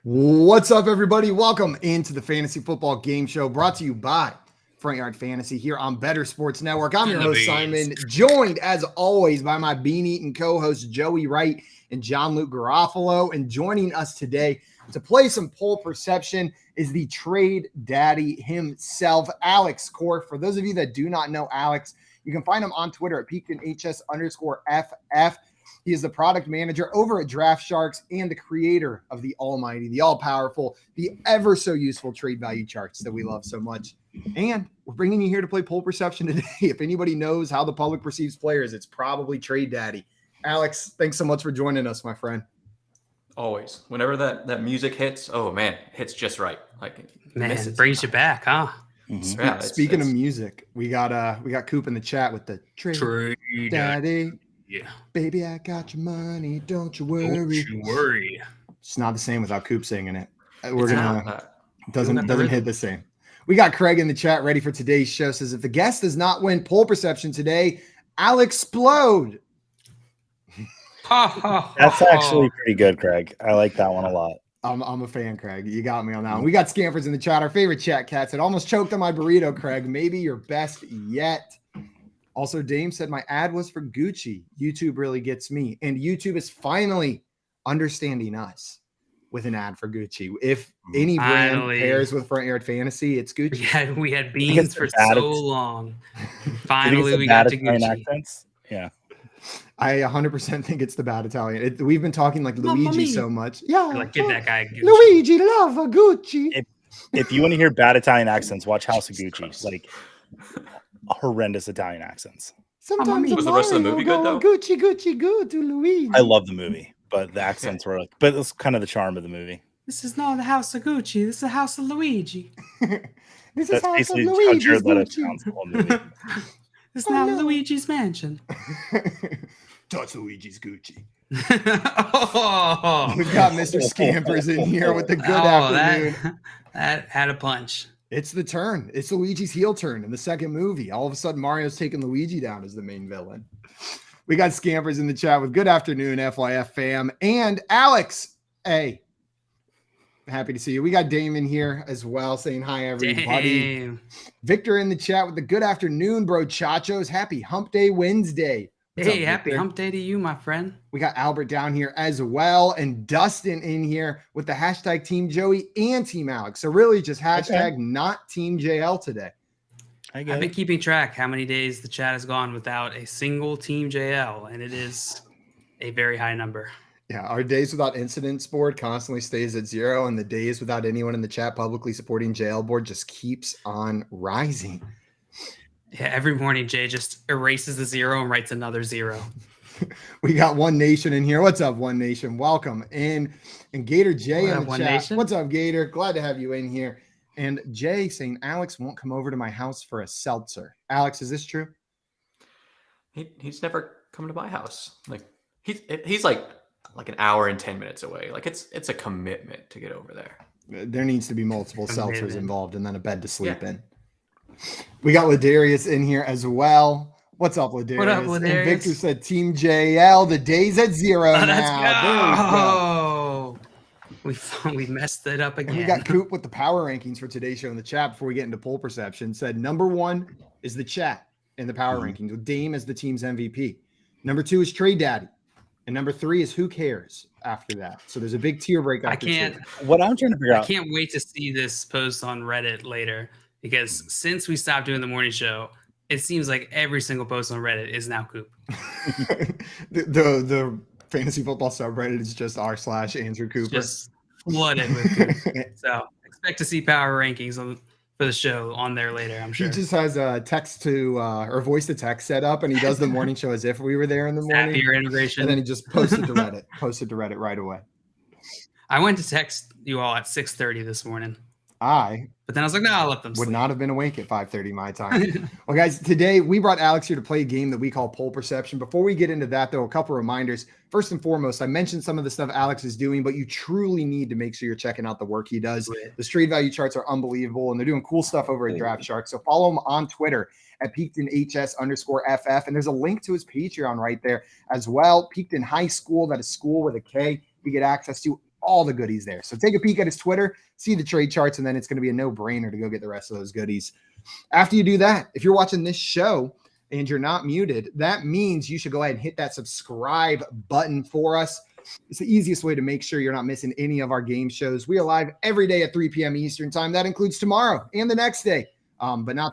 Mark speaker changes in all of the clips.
Speaker 1: What's up, everybody? Welcome into the Fantasy Football Game Show brought to you by Front Yard Fantasy here on Better Sports Network. I'm your host, Simon, joined as always by my bean-eating co-hosts, Joey Wright and John-Luke Garofalo. And joining us today to play some poll perception is the trade daddy himself, Alex Korf. For those of you that do not know Alex, you can find him on Twitter at PeaktonHS_FF. He is the product manager over at Draft Sharks and the creator of the almighty, the all-powerful, the ever-so-useful trade value charts that we love so much. And we're bringing you here to play poll perception today. If anybody knows how the public perceives players, it's probably Trade Daddy. Alex, thanks so much for joining us, my friend.
Speaker 2: Always. Whenever that music hits, oh, man, hits just right.
Speaker 3: It brings you back, huh?
Speaker 1: Mm-hmm. Yeah, Speaking of music, we got Coop in the chat with the Trade Daddy.
Speaker 3: Yeah,
Speaker 1: baby, I got your money. Don't you worry.
Speaker 3: Don't you worry.
Speaker 1: It's not the same without Coop singing it. Doesn't hit the same. We got Craig in the chat ready for today's show. Says if the guest does not win poll perception today, I'll explode.
Speaker 4: That's actually pretty good, Craig. I like that one a lot.
Speaker 1: I'm a fan, Craig. You got me on that one. We got Scampers in the chat. Our favorite chat cats. It almost choked on my burrito, Craig. Maybe your best yet. Also, Dame said my ad was for Gucci. YouTube really gets me. And YouTube is finally understanding us with an ad for Gucci. If any brand pairs with Front Yard Fantasy, it's Gucci.
Speaker 3: We had beans for so long. Finally, we got to Gucci.
Speaker 4: Accents? Yeah.
Speaker 1: I 100% think it's the bad Italian. We've been talking like Luigi so much. Yeah.
Speaker 3: Like, get that guy Gucci.
Speaker 1: Luigi, love a Gucci.
Speaker 4: If you want to hear bad Italian accents, watch House of Gucci. Like, horrendous Italian accents.
Speaker 1: Sometimes
Speaker 2: was the rest of the movie good though?
Speaker 1: Gucci, Gucci, good to Luigi.
Speaker 4: I love the movie, but the accents were like, but it's kind of the charm of the movie.
Speaker 3: This is not the house of Gucci. This is the house of Luigi.
Speaker 1: This is house of Luigi's Gucci.
Speaker 3: It's now Luigi's mansion.
Speaker 1: Touch Luigi's Gucci.
Speaker 3: Oh.
Speaker 1: We've got Mr. Scampers in here with the good afternoon.
Speaker 3: That had a punch.
Speaker 1: It's the turn. It's Luigi's heel turn in the second movie. All of a sudden, Mario's taking Luigi down as the main villain. We got Scampers in the chat with good afternoon, FYF fam. And Alex, hey, happy to see you. We got Damon here as well saying hi, everybody.
Speaker 3: Damn.
Speaker 1: Victor in the chat with the good afternoon, bro. Chachos. Happy Hump Day Wednesday.
Speaker 3: Hey, happy Hump Day to you, my friend.
Speaker 1: We got Albert down here as well, and Dustin in here with the hashtag Team Joey and Team Alex. So really just hashtag not Team JL today.
Speaker 3: I've been keeping track how many days the chat has gone without a single Team JL, and it is a very high number.
Speaker 1: Yeah, our days without incidents board constantly stays at 0, and the days without anyone in the chat publicly supporting JL board just keeps on rising.
Speaker 3: Yeah, every morning Jay just erases the 0 and writes another 0.
Speaker 1: We got One Nation in here. What's up, One Nation? Welcome in. And Gator Jay in the chat.
Speaker 3: Nation?
Speaker 1: What's up, Gator? Glad to have you in here. And Jay saying Alex won't come over to my house for a seltzer. Alex, is this true?
Speaker 2: He's never come to my house. Like he's like an hour and 10 minutes away. Like it's a commitment to get over there.
Speaker 1: There needs to be multiple seltzers involved and then a bed to sleep in. We got Ladarius in here as well. What's up, Ladarius?
Speaker 3: What up, Ladarius?
Speaker 1: And Victor said Team JL. The day's at 0 now.
Speaker 3: There we messed it up again.
Speaker 1: And we got Coop with the power rankings for today's show in the chat before we get into poll perception. Said number 1 is the chat in the power rankings with Dame as the team's MVP. Number 2 is Trade Daddy. And number 3 is Who Cares after that. So there's a big tier break after
Speaker 4: What I'm trying to figure out.
Speaker 3: I can't wait to see this post on Reddit later. Because since we stopped doing the morning show, it seems like every single post on Reddit is now Coop.
Speaker 1: the fantasy football subreddit is just r/Andrew Cooper.
Speaker 3: Just flooded with Coop. So expect to see power rankings for the show on there later, I'm sure.
Speaker 1: He just has a text to or voice to text set up, and he does the morning show as if we were there in the morning.
Speaker 3: Zapier integration.
Speaker 1: And then he just posted to Reddit right away.
Speaker 3: I went to text you all at 6:30 this morning.
Speaker 1: But
Speaker 3: then I was like, no, I'll let them sleep.
Speaker 1: Would not have been awake at 5:30 my time. Well, guys, today we brought Alex here to play a game that we call poll perception. Before we get into that, though, a couple reminders. First and foremost, I mentioned some of the stuff Alex is doing, but you truly need to make sure you're checking out the work he does. The trade value charts are unbelievable, and they're doing cool stuff over at Draft Sharks. So follow him on Twitter at PeaktonHS_FF. And there's a link to his Patreon right there as well. Peakton High School, that is school with a K. You get access to all the goodies there. So take a peek at his Twitter, see the trade charts, and then it's going to be a no-brainer to go get the rest of those goodies. After you do that, if you're watching this show and you're not muted, that means you should go ahead and hit that subscribe button for us. It's the easiest way to make sure you're not missing any of our game shows. We are live every day at 3 p.m. Eastern time. That includes tomorrow and the next day, but not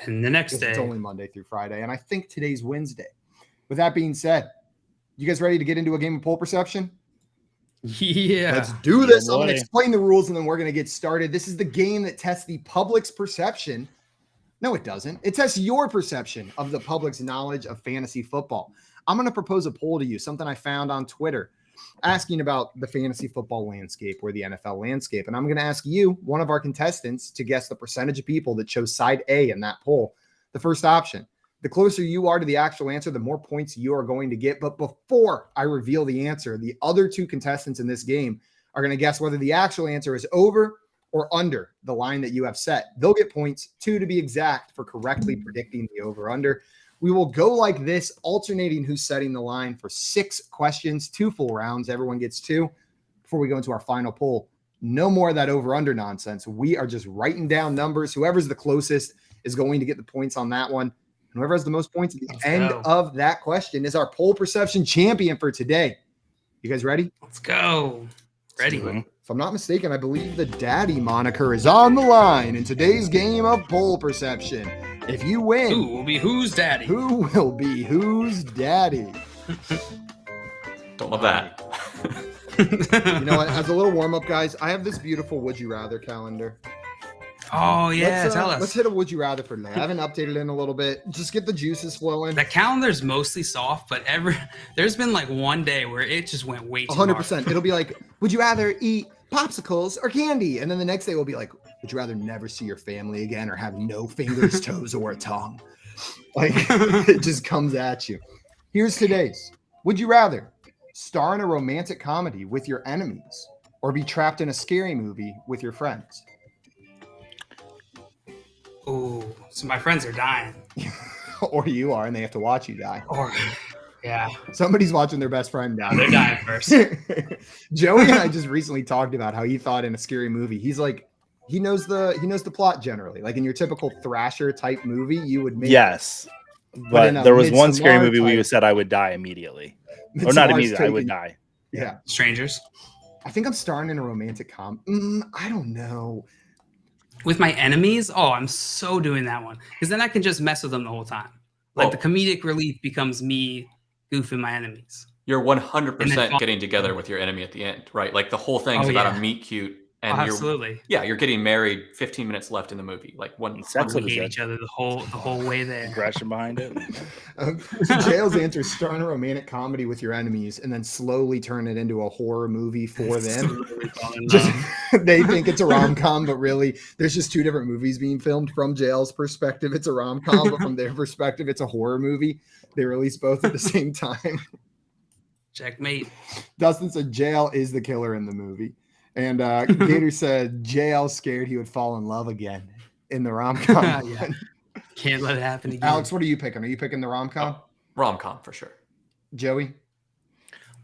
Speaker 3: the next day.
Speaker 1: It's only Monday through Friday, and I think today's Wednesday. With that being said, you guys ready to get into a game of poll perception?
Speaker 3: Yeah.
Speaker 1: Let's do this.
Speaker 4: Yeah,
Speaker 1: I'm going to explain the rules, and then we're going to get started. This is the game that tests the public's perception. No, it doesn't. It tests your perception of the public's knowledge of fantasy football. I'm going to propose a poll to you, something I found on Twitter, asking about the fantasy football landscape or the NFL landscape. And I'm going to ask you, one of our contestants, to guess the percentage of people that chose side A in that poll. The first option. The closer you are to the actual answer, the more points you are going to get. But before I reveal the answer, the other two contestants in this game are going to guess whether the actual answer is over or under the line that you have set. They'll get points, 2 to be exact, for correctly predicting the over-under. We will go like this, alternating who's setting the line for 6 questions, 2 full rounds. Everyone gets 2 before we go into our final poll. No more of that over-under nonsense. We are just writing down numbers. Whoever's the closest is going to get the points on that one. And whoever has the most points at the end of that question is our poll perception champion for today. You guys ready?
Speaker 3: Let's go. Ready.
Speaker 1: If I'm not mistaken, I believe the daddy moniker is on the line in today's game of poll perception. If you win,
Speaker 3: Who will be whose daddy?
Speaker 1: who will be whose daddy?
Speaker 2: Don't love that.
Speaker 1: You know what? As a little warm-up, guys, I have this beautiful Would You Rather calendar.
Speaker 3: Oh, yeah. Tell
Speaker 1: Let's
Speaker 3: us.
Speaker 1: hit a Would You Rather for today. I haven't updated it in a little bit. Just get the juices flowing.
Speaker 3: The calendar's mostly soft, but there's been like one day where it just went way too hard.
Speaker 1: 100%. It'll be like, would you rather eat popsicles or candy? And then the next day will be like, would you rather never see your family again or have no fingers, toes, or a tongue? Like, it just comes at you. Here's today's. Would you rather star in a romantic comedy with your enemies or be trapped in a scary movie with your friends?
Speaker 3: Ooh, so my friends are dying.
Speaker 1: Or you are, and they have to watch you die.
Speaker 3: Or, yeah,
Speaker 1: Somebody's watching their best friend die.
Speaker 3: they're dying first.
Speaker 1: Joey and I just recently talked about how he thought in a scary movie, he's like, he knows the plot generally. Like in your typical Thrasher type movie, you would make
Speaker 4: Yes.
Speaker 1: But
Speaker 4: But
Speaker 1: in a
Speaker 4: there was one scary
Speaker 1: Midsommar
Speaker 4: movie we
Speaker 1: type-
Speaker 4: said I would die immediately. Or not
Speaker 1: Midsommar's
Speaker 4: immediately, I would
Speaker 1: taking-
Speaker 4: die.
Speaker 1: Yeah.
Speaker 3: Strangers.
Speaker 1: I think I'm starring in a romantic I don't know.
Speaker 3: With my enemies, I'm so doing that one. Because then I can just mess with them the whole time. Like
Speaker 2: Oh.
Speaker 3: the comedic relief becomes me goofing my enemies.
Speaker 2: You're
Speaker 3: And
Speaker 2: 100%
Speaker 3: then-
Speaker 2: getting together with your enemy at the end, right? Like the whole thing's
Speaker 3: Oh,
Speaker 2: about
Speaker 3: yeah.
Speaker 2: a meet cute,
Speaker 3: Oh,
Speaker 2: and
Speaker 3: absolutely.
Speaker 2: you're getting married 15 minutes left in the movie. Like one.
Speaker 4: Sex
Speaker 3: We
Speaker 4: with
Speaker 3: hate
Speaker 4: a
Speaker 3: each other the whole way there.
Speaker 4: aggression behind it.
Speaker 1: Jail's answer is star in a romantic comedy with your enemies and then slowly turn it into a horror movie for them. Just, they think it's a rom-com, but really there's just 2 different movies being filmed. From Jail's perspective, it's a rom-com, but from their perspective, it's a horror movie. They release both at the same time.
Speaker 3: Checkmate.
Speaker 1: Dustin said Jail is the killer in the movie. And Gator said Jail scared he would fall in love again in the rom-com.
Speaker 3: Yeah. Can't let it happen again.
Speaker 1: Alex, what are you picking? Are you picking the rom-com?
Speaker 2: Rom-com for sure.
Speaker 1: Joey?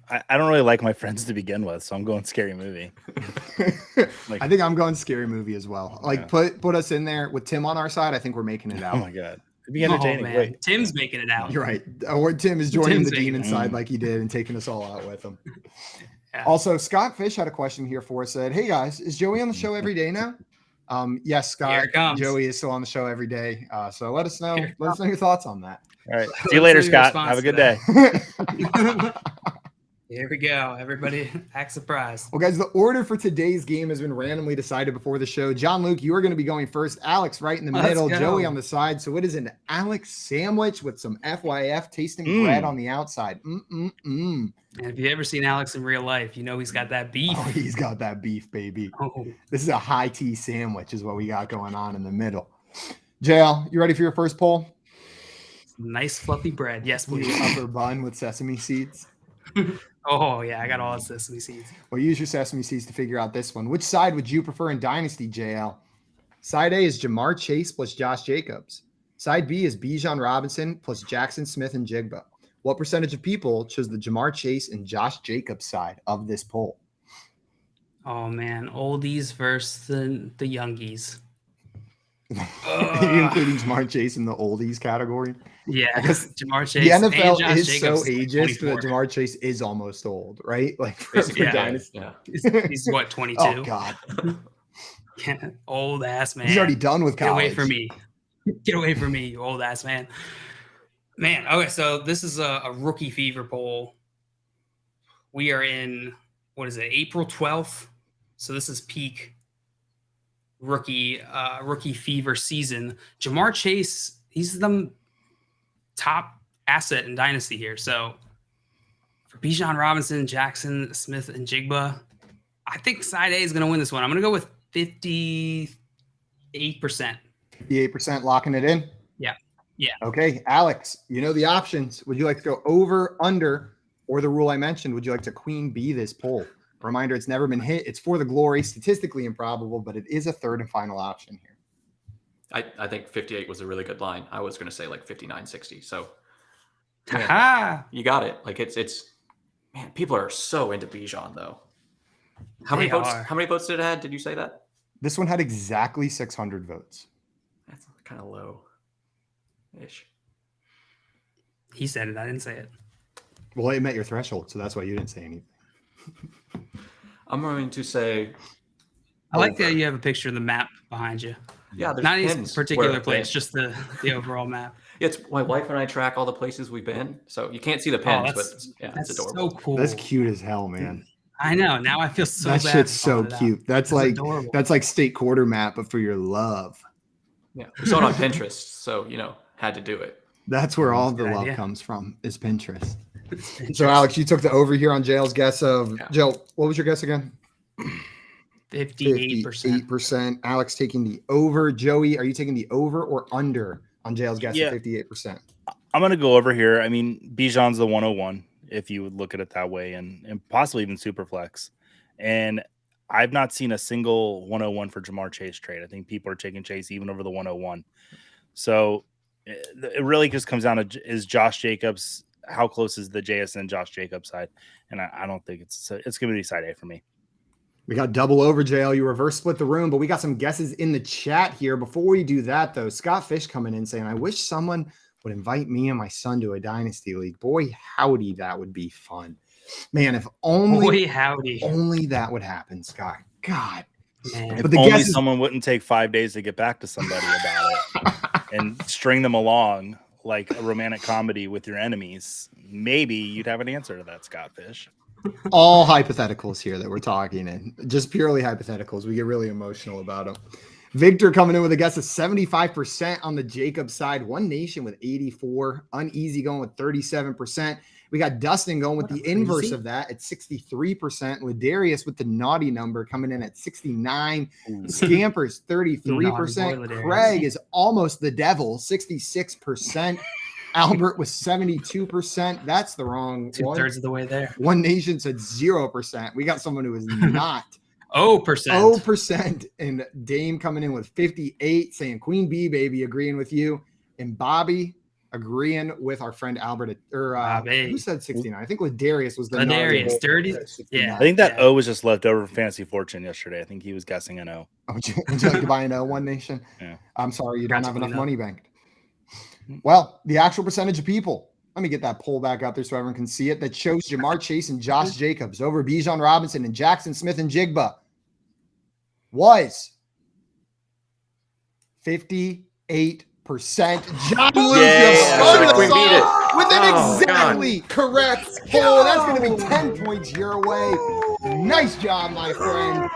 Speaker 4: I don't really like my friends to begin with, so I'm going scary movie. Like,
Speaker 1: I think I'm going scary movie as well. Like
Speaker 4: Yeah.
Speaker 1: put us in there with Tim on our side. I think we're making it out.
Speaker 4: oh my god, it'd be entertaining.
Speaker 3: man.
Speaker 4: Wait,
Speaker 3: Tim's making it out.
Speaker 1: You're right. Or Tim is joining
Speaker 3: Tim's
Speaker 1: the
Speaker 3: making
Speaker 1: demon
Speaker 4: it.
Speaker 1: side like he did and taking us all out with him.
Speaker 3: Yeah.
Speaker 1: Also, Scott Fish had a question here for us. Said, "Hey guys, is Joey on the show every day now?" Yes, Scott.
Speaker 3: Here it comes.
Speaker 1: Joey is still on the show every day. So let us know.
Speaker 3: Here it
Speaker 1: Let us know your thoughts on that.
Speaker 4: all right. See you later,
Speaker 3: Let's know your
Speaker 4: Scott. Have a good
Speaker 3: response
Speaker 4: day.
Speaker 3: Here we go. Everybody act surprised.
Speaker 1: Well, guys, the order for today's game has been randomly decided before the show. John Luke, you are going to be going first. Alex, right in the
Speaker 3: Let's
Speaker 1: middle.
Speaker 3: go.
Speaker 1: Joey on the side. So it is an Alex sandwich with some FYF tasting bread on the outside.
Speaker 3: And if you've ever seen Alex in real life, you know he's got that beef.
Speaker 1: Oh, he's got that beef, baby.
Speaker 3: Oh,
Speaker 1: This is a high tea sandwich is what we got going on in the middle. JL, you ready for your first poll?
Speaker 3: nice fluffy bread. Yes,
Speaker 1: The
Speaker 3: please.
Speaker 1: upper bun with sesame seeds.
Speaker 3: Oh, yeah. I got all the sesame seeds.
Speaker 1: Well, use your sesame seeds to figure out this one. Which side would you prefer in Dynasty, JL? Side A is Jamar Chase plus Josh Jacobs. Side B is Bijan Robinson plus Jackson Smith and Jigba. What percentage of people chose the Jamar Chase and Josh Jacobs side of this poll?
Speaker 3: Oh man, oldies versus the youngies.
Speaker 1: Are you including Jamar Chase in the oldies category?
Speaker 3: Yeah,
Speaker 1: I guess
Speaker 3: Jamar
Speaker 1: the
Speaker 3: Chase and
Speaker 1: NFL
Speaker 3: Josh
Speaker 1: is
Speaker 3: Jacobs
Speaker 1: so
Speaker 3: like
Speaker 1: ageist
Speaker 3: 24.
Speaker 1: that Jamar Chase is almost old, right? Like for
Speaker 2: Basically,
Speaker 1: Dynasty.
Speaker 2: yeah.
Speaker 3: He's what, 22?
Speaker 1: Oh God,
Speaker 3: Yeah, old ass man.
Speaker 1: he's already done with
Speaker 3: Get
Speaker 1: college.
Speaker 3: away from me. Get away from me, you old ass man. Man, okay, so this is a rookie fever poll. We are in, what is it, April 12th? So this is peak rookie fever season. Jamar Chase, he's the top asset in Dynasty here. So for Bijan Robinson, Jackson, Smith, and Jigba, I think side A is going to win this one. I'm going to go with 58%.
Speaker 1: 58% locking it in.
Speaker 3: Yeah. Yeah.
Speaker 1: Okay, Alex, you know the options. Would you like to go over, under, or the rule I mentioned? Would you like to queen bee this poll? Reminder, it's never been hit. It's for the glory, statistically improbable, but it is a third and final option here.
Speaker 2: I think 58 was a really good line. I was going to say like 59, 60. So
Speaker 3: Ha!
Speaker 2: you got it. Like it's man, people are so into Bijan though. How many
Speaker 3: They
Speaker 2: votes?
Speaker 3: are.
Speaker 2: How many votes did it have? Did you say that?
Speaker 1: This one had exactly 600 votes.
Speaker 2: That's kind of low ish.
Speaker 3: He said it. I didn't say it.
Speaker 1: Well, it met your threshold, so that's why you didn't say anything.
Speaker 2: I'm going to say
Speaker 3: I like
Speaker 2: over.
Speaker 3: that you have a picture of the map behind you.
Speaker 2: Yeah, there's
Speaker 3: Not any
Speaker 2: pins
Speaker 3: particular
Speaker 2: where-
Speaker 3: place, just the overall map.
Speaker 2: It's my wife and I track all the places we've been, so you can't see the pins, but
Speaker 3: that's
Speaker 2: yeah,
Speaker 3: That's
Speaker 2: it's adorable.
Speaker 3: so cool.
Speaker 1: That's cute as hell, man.
Speaker 3: I know. Now I feel so
Speaker 1: that
Speaker 3: bad.
Speaker 1: shit's
Speaker 3: for
Speaker 1: so
Speaker 3: calling it out.
Speaker 1: cute. That's
Speaker 3: adorable.
Speaker 1: that's like state quarter map, but for your love.
Speaker 2: Yeah, we saw it on Pinterest, so had to do it.
Speaker 1: That's where all the
Speaker 3: Good
Speaker 1: love
Speaker 3: idea.
Speaker 1: comes from, is Pinterest. So, Alex, you took the over here on Jail's guess of Jail. What was your guess again?
Speaker 3: 58%.
Speaker 1: 58%. Alex taking the over. Joey, are you taking the over or under on Jail's guess
Speaker 4: Yeah.
Speaker 1: of 58%?
Speaker 4: I'm going to go over here. I mean, Bijan's the 101, if you would look at it that way, and possibly even super flex. And I've not seen a single 101 for Jamar Chase trade. I think people are taking Chase even over the 101. So it really just comes down to, is Josh Jacobs, how close is the JSN Josh Jacobs side? And I don't think it's going to be side A for me.
Speaker 1: We got double over, Jail. You reverse split the room, but we got some guesses in the chat here. Before we do that, though, Scott Fish coming in saying, I wish someone would invite me and my son to a dynasty league. Boy, howdy, that would be fun. Man, if only,
Speaker 3: Boy, howdy.
Speaker 1: only that would happen, Scott. God.
Speaker 3: Man.
Speaker 4: If
Speaker 1: But the
Speaker 4: only
Speaker 1: guess is-
Speaker 4: someone wouldn't take 5 days to get back to somebody about it and string them along like a romantic comedy with your enemies, maybe you'd have an answer to that, Scott Fish.
Speaker 1: All hypotheticals here that we're talking in, just purely hypotheticals. We get really emotional about them. Victor coming in with a guess of 75% on the Jacob side. One Nation with 84. Uneasy going with 37%. We got Dustin going with the inverse of that at 63%. With Darius with the naughty number coming in at 69. Scampers 33%.
Speaker 3: Naughty boy,
Speaker 1: Craig is almost the devil, 66%. Albert was 72%. That's the wrong one.
Speaker 3: 2/3 of the way there.
Speaker 1: One Nation said 0%. We got someone who is not
Speaker 3: 0%.
Speaker 1: 0%. And Dame coming in with 58, saying Queen Bee, baby, agreeing with you. And Bobby agreeing with our friend Albert.
Speaker 3: Bobby.
Speaker 1: Who said 69? I think Ladarius was the
Speaker 3: Ladarius, 30. Yeah.
Speaker 4: I think that O was just left over from Fantasy Fortune yesterday. I think he was guessing an O.
Speaker 1: Oh, would you like to buy an O, One Nation?
Speaker 4: Yeah.
Speaker 1: I'm sorry, you don't have enough
Speaker 3: Practically
Speaker 1: money banked. Well, the actual percentage of people, let me get that poll back up there so everyone can see it, that shows Jamar Chase and Josh Jacobs over Bijan Robinson and Jackson Smith and Jigba was 58%. John Luke,
Speaker 4: Yay.
Speaker 2: We beat it.
Speaker 1: with an
Speaker 2: Oh,
Speaker 1: exactly correct poll. That's going to be 10 points your way. Nice job, my friend.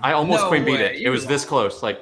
Speaker 2: I almost
Speaker 3: No
Speaker 2: queen beat
Speaker 3: way.
Speaker 2: it. It was this close. Like,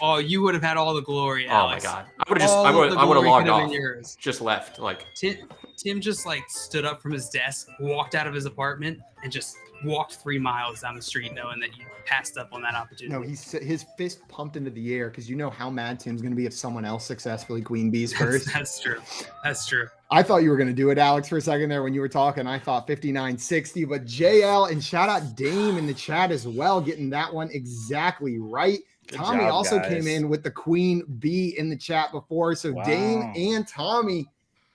Speaker 3: Oh, you would have had all the glory,
Speaker 2: oh my
Speaker 3: Alex.
Speaker 2: god, I would have
Speaker 3: All
Speaker 2: I would
Speaker 3: the
Speaker 2: have
Speaker 3: glory
Speaker 2: logged
Speaker 3: could have
Speaker 2: off.
Speaker 3: been yours.
Speaker 2: Just left. Like,
Speaker 3: Tim just like stood up from his desk, walked out of his apartment, and just walked 3 miles down the street, knowing that you passed up on that opportunity.
Speaker 1: No, his fist pumped into the air because you know how mad Tim's going to be if someone else successfully queen bees first.
Speaker 3: That's true. That's true.
Speaker 1: I thought you were going to do it, Alex, for a second there when you were talking. I thought 59-60, but JL and shout out Dame in the chat as well, getting that one exactly right.
Speaker 4: Good
Speaker 1: Tommy
Speaker 4: job,
Speaker 1: also
Speaker 4: guys.
Speaker 1: came in with the queen bee in the chat before. So
Speaker 4: Wow.
Speaker 1: Dame and Tommy,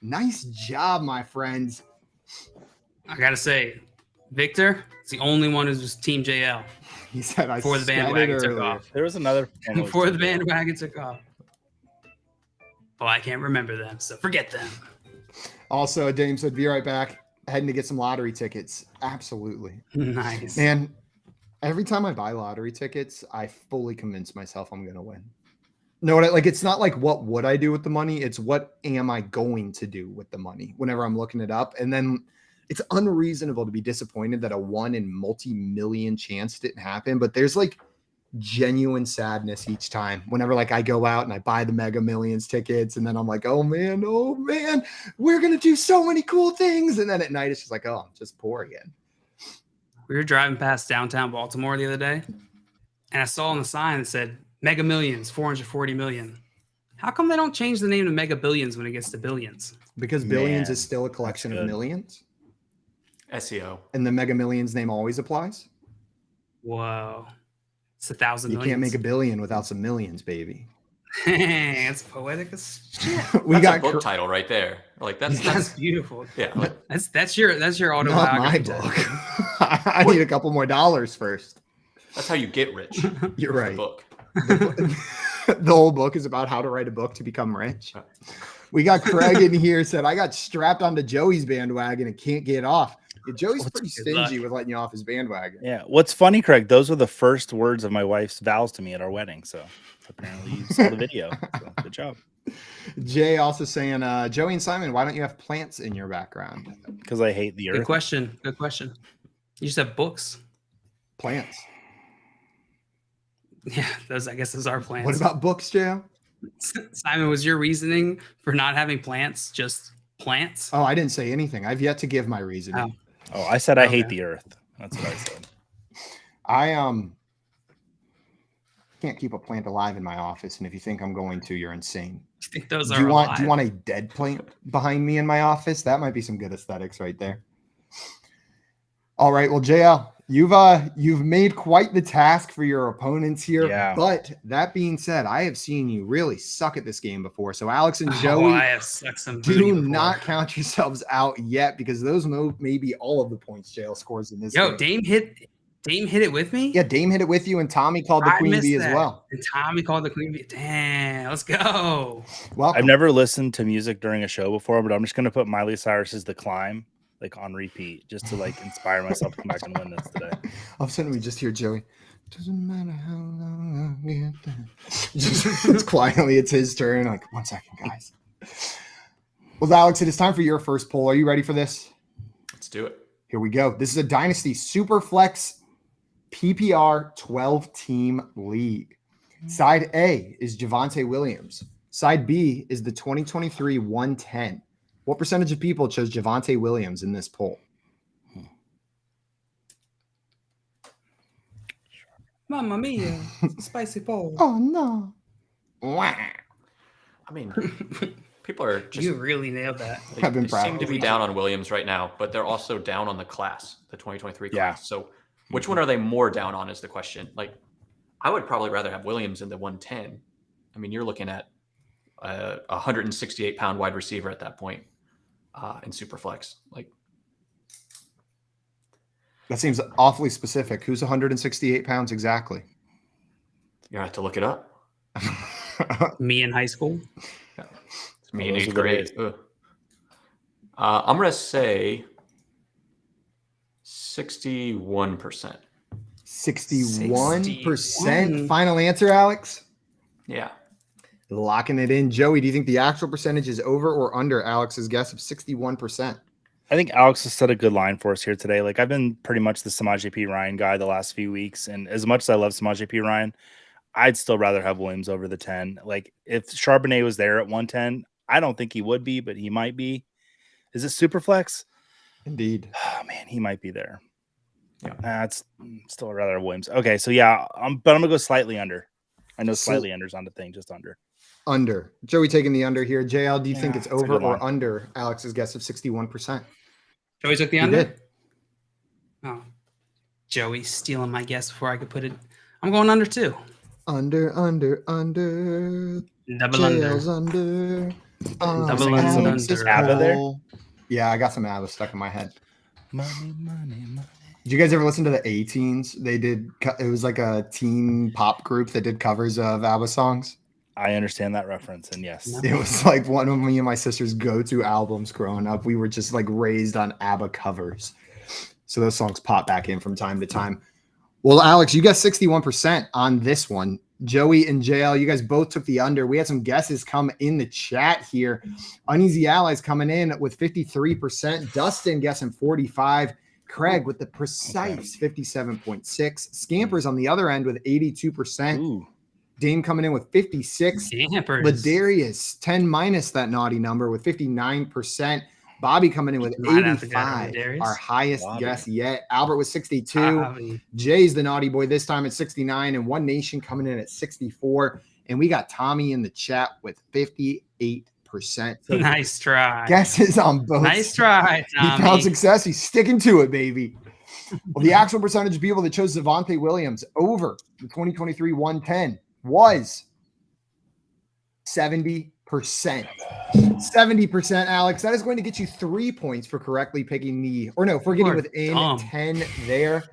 Speaker 1: nice job, my friends.
Speaker 3: I gotta say, Victor is the only one who's Team JL.
Speaker 1: He said I
Speaker 3: Before the
Speaker 1: said it
Speaker 3: bandwagon took
Speaker 1: earlier.
Speaker 3: off.
Speaker 4: There was another
Speaker 3: Before the bandwagon took off. Well, I can't remember them, so forget them.
Speaker 1: Also, Dame said, be right back. Heading to get some lottery tickets. Absolutely.
Speaker 3: Nice.
Speaker 1: Man, every time I buy lottery tickets, I fully convince myself I'm going to win. No, like it's not like what would I do with the money? It's what am I going to do with the money whenever I'm looking it up. And then it's unreasonable to be disappointed that a 1 in multi-million chance didn't happen. But there's like genuine sadness each time whenever like I go out and I buy the Mega Millions tickets and then I'm like, oh man, we're going to do so many cool things. And then at night it's just like, oh, I'm just poor again.
Speaker 3: We were driving past downtown Baltimore the other day and I saw on the sign that said Mega Millions, 440 million. How come they don't change the name to Mega Billions when it gets to billions?
Speaker 1: Because billions is still a collection of millions.
Speaker 2: SEO.
Speaker 1: And the Mega Millions name always applies.
Speaker 3: Whoa. It's 1,000
Speaker 1: You
Speaker 3: millions.
Speaker 1: can't make a billion without some millions, baby.
Speaker 3: It's poetic as shit.
Speaker 1: We
Speaker 2: That's
Speaker 1: got
Speaker 2: a book title right there. Like that's
Speaker 3: That's beautiful.
Speaker 2: yeah. Like,
Speaker 3: That's your
Speaker 1: not
Speaker 3: autobiography.
Speaker 1: my book. I need a couple more dollars first.
Speaker 2: that's how you get rich.
Speaker 1: You're
Speaker 2: The
Speaker 1: right.
Speaker 2: book.
Speaker 1: The whole book is about how to write a book to become rich. We got Craig in here said, I got strapped onto Joey's bandwagon and can't get off. Yeah, Joey's pretty stingy with letting you off his bandwagon.
Speaker 4: Yeah. What's funny, Craig, those were the first words of my wife's vows to me at our wedding. So apparently you saw the video. So good job.
Speaker 1: Jay also saying, Joey and Simon, why don't you have plants in your background?
Speaker 4: Because I hate the
Speaker 3: Good
Speaker 4: earth.
Speaker 3: question. Good question. You just have books.
Speaker 1: Plants.
Speaker 3: Yeah, I guess those are plants.
Speaker 1: What about books, Jay?
Speaker 3: Simon, was your reasoning for not having plants just plants?
Speaker 1: Oh, I didn't say anything. I've yet to give my reasoning.
Speaker 4: Oh, I said I hate
Speaker 3: Okay.
Speaker 4: the earth. That's what I said.
Speaker 1: I can't keep a plant alive in my office, and if you think I'm going to, you're insane.
Speaker 3: I think those
Speaker 1: Do
Speaker 3: are
Speaker 1: you want
Speaker 3: alive.
Speaker 1: a dead plant behind me in my office? That might be some good aesthetics right there. All right, well, JL, you've made quite the task for your opponents here.
Speaker 4: Yeah.
Speaker 1: But that being said, I have seen you really suck at this game before. So Alex and
Speaker 3: Oh,
Speaker 1: Joey,
Speaker 3: I have sucked some booty
Speaker 1: do
Speaker 3: before.
Speaker 1: not count yourselves out yet because those may be all of the points JL scores in this
Speaker 3: Yo,
Speaker 1: game.
Speaker 3: Dame hit it with me?
Speaker 1: Yeah, Dame hit it with you, and Tommy called the
Speaker 3: I
Speaker 1: Queen
Speaker 3: missed
Speaker 1: Bee as
Speaker 3: that.
Speaker 1: well.
Speaker 3: And Tommy called the Queen Bee. Damn, let's go.
Speaker 1: Welcome.
Speaker 4: I've never listened to music during a show before, but I'm just gonna put Miley Cyrus's "The Climb" like on repeat just to like inspire myself to come back and win this today.
Speaker 1: All of a sudden, we just hear Joey. Doesn't matter how long I get there. Just quietly, it's his turn. Like, 1 second, guys. Well, Alex, it is time for your first poll. Are you ready for this?
Speaker 2: Let's do it.
Speaker 1: Here we go. This is a Dynasty Superflex PPR 12-team league. Side A is Javonte Williams. Side B is the 2023 110. What percentage of people chose Javonte Williams in this poll?
Speaker 3: Mamma mia, spicy bowl.
Speaker 1: Oh, no.
Speaker 2: I mean, people are just
Speaker 3: You really nailed that.
Speaker 1: I've been
Speaker 2: they
Speaker 1: proud.
Speaker 2: seem to be down on Williams right now, but they're also down on the class, the 2023
Speaker 4: Yeah.
Speaker 2: class. So which one are they more down on is the question. Like, I would probably rather have Williams in the 110. I mean, you're looking at a 168-pound wide receiver at that point in Superflex. Like,
Speaker 1: That seems awfully specific. Who's 168 pounds exactly?
Speaker 2: you have to look it up.
Speaker 3: Me in high school.
Speaker 2: It's me in
Speaker 4: Those are
Speaker 2: 8th
Speaker 4: the
Speaker 2: grade.
Speaker 4: days.
Speaker 2: Ugh. I'm going to say 61%.
Speaker 1: 61%.
Speaker 3: 61.
Speaker 1: Final answer, Alex?
Speaker 2: Yeah.
Speaker 1: Locking it in. Joey, do you think the actual percentage is over or under Alex's guess of 61%?
Speaker 4: I think Alex has set a good line for us here today. Like I've been pretty much the Samaje P. Ryan guy the last few weeks, and as much as I love Samaje P. Ryan, I'd still rather have Williams over the 10. Like if Charbonnet was there at 110, I don't think he would be, but he might be. Is it Superflex?
Speaker 1: Indeed.
Speaker 4: Oh man, he might be there.
Speaker 2: Yeah.
Speaker 4: That's still rather have Williams. Okay, so yeah, but I'm gonna go slightly under. I know slightly under's on the thing, just under.
Speaker 1: Under. Joey taking the under here. JL, do you think
Speaker 4: Yeah,
Speaker 1: it's
Speaker 4: it's a
Speaker 1: over
Speaker 4: good
Speaker 1: or
Speaker 4: line.
Speaker 1: under Alex's guess of 61%?
Speaker 3: Joey took the
Speaker 1: He
Speaker 3: under?
Speaker 1: did.
Speaker 3: Oh. Joey stealing my guess before I could put it. I'm going under too.
Speaker 1: Under.
Speaker 3: Double
Speaker 1: JL's
Speaker 3: under.
Speaker 1: under.
Speaker 3: Double
Speaker 1: Alex's
Speaker 3: under.
Speaker 4: ABBA there?
Speaker 1: poll. Yeah, I got some ABBA stuck in my head.
Speaker 4: Money, money, money.
Speaker 1: Did you guys ever listen to the A-Teens? It was like a teen pop group that did covers of ABBA songs.
Speaker 4: I understand that reference, and yes.
Speaker 1: It was like one of me and my sister's go-to albums growing up. We were just like raised on ABBA covers. So those songs pop back in from time to time. Well, Alex, you got 61% on this one. Joey and JL, you guys both took the under. We had some guesses come in the chat here. Uneasy Allies coming in with 53%. Dustin guessing 45%. Craig with the precise 57.6%. Scampers on the other end with 82%.
Speaker 4: Ooh.
Speaker 1: Dame coming in with 56.
Speaker 3: Scampers.
Speaker 1: Ladarius 10 minus that naughty number with 59%. Bobby coming in with 85, our highest guess yet. Albert with 62. Jay's the naughty boy this time at 69, and One Nation coming in at 64. And we got Tommy in the chat with 58%. So
Speaker 3: nice try.
Speaker 1: Guesses on both.
Speaker 3: Nice try, Tommy.
Speaker 1: He found success. He's sticking to it, baby. Well, the actual percentage of people that chose Javonte Williams over the 2023 110 was 70%. 70%, Alex. That is going to get you 3 points for correctly picking for getting within 10 there.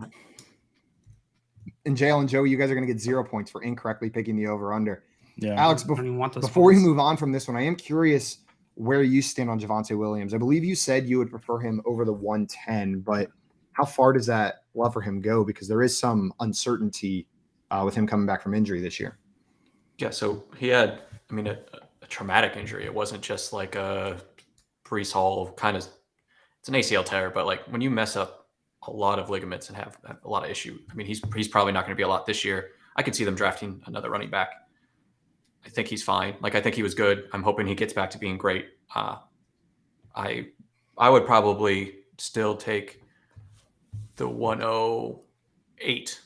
Speaker 1: And Jalen and Joey, you guys are going to get 0 points for incorrectly picking the over-under.
Speaker 4: Yeah.
Speaker 1: Alex, before we move on from this one, I am curious where you stand on Javonte Williams. I believe you said you would prefer him over the 110, but how far does that love for him go? Because there is some uncertainty with him coming back from injury this year.
Speaker 2: Yeah, so he had, a traumatic injury. It wasn't just like a Breece Hall kind of, it's an ACL tear, but like when you mess up a lot of ligaments and have a lot of issue, he's probably not going to be a lot this year. I could see them drafting another running back. I think he's fine. Like, I think he was good. I'm hoping he gets back to being great. I would probably still take the 108.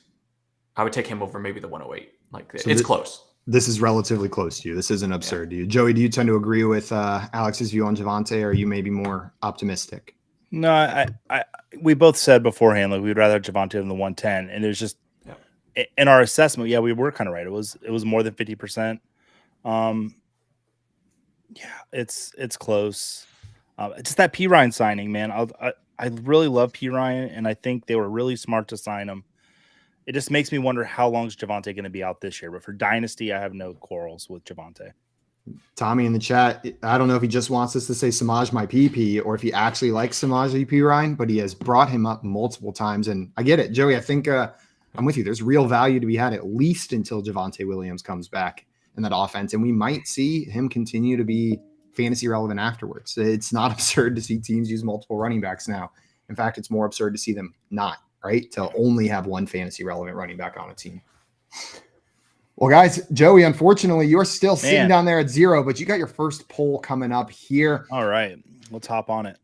Speaker 2: I would take him over maybe the 108. Like, so it's close.
Speaker 1: This is relatively close to you. This isn't absurd to you. Joey, do you tend to agree with Alex's view on Javonte, or are you maybe more optimistic?
Speaker 4: No, we both said beforehand, like, we'd rather have Javonte than the 110. And it was just in our assessment, we were kind of right. It was more than 50%. It's close. It's just that P. Ryan signing, man. I really love P. Ryan, and I think they were really smart to sign him. It just makes me wonder how long is Javonte going to be out this year. But for Dynasty, I have no quarrels with Javonte.
Speaker 1: Tommy in the chat, I don't know if he just wants us to say Samaj my PP or if he actually likes Samaj P. Ryan, but he has brought him up multiple times. And I get it, Joey. I think I'm with you. There's real value to be had at least until Javonte Williams comes back in that offense. And we might see him continue to be fantasy relevant afterwards. It's not absurd to see teams use multiple running backs now. In fact, it's more absurd to see them not, right? To only have one fantasy relevant running back on a team. Well, guys, Joey, unfortunately, you're still sitting down there at 0, but you got your first poll coming up here.
Speaker 4: All right. Let's hop on it.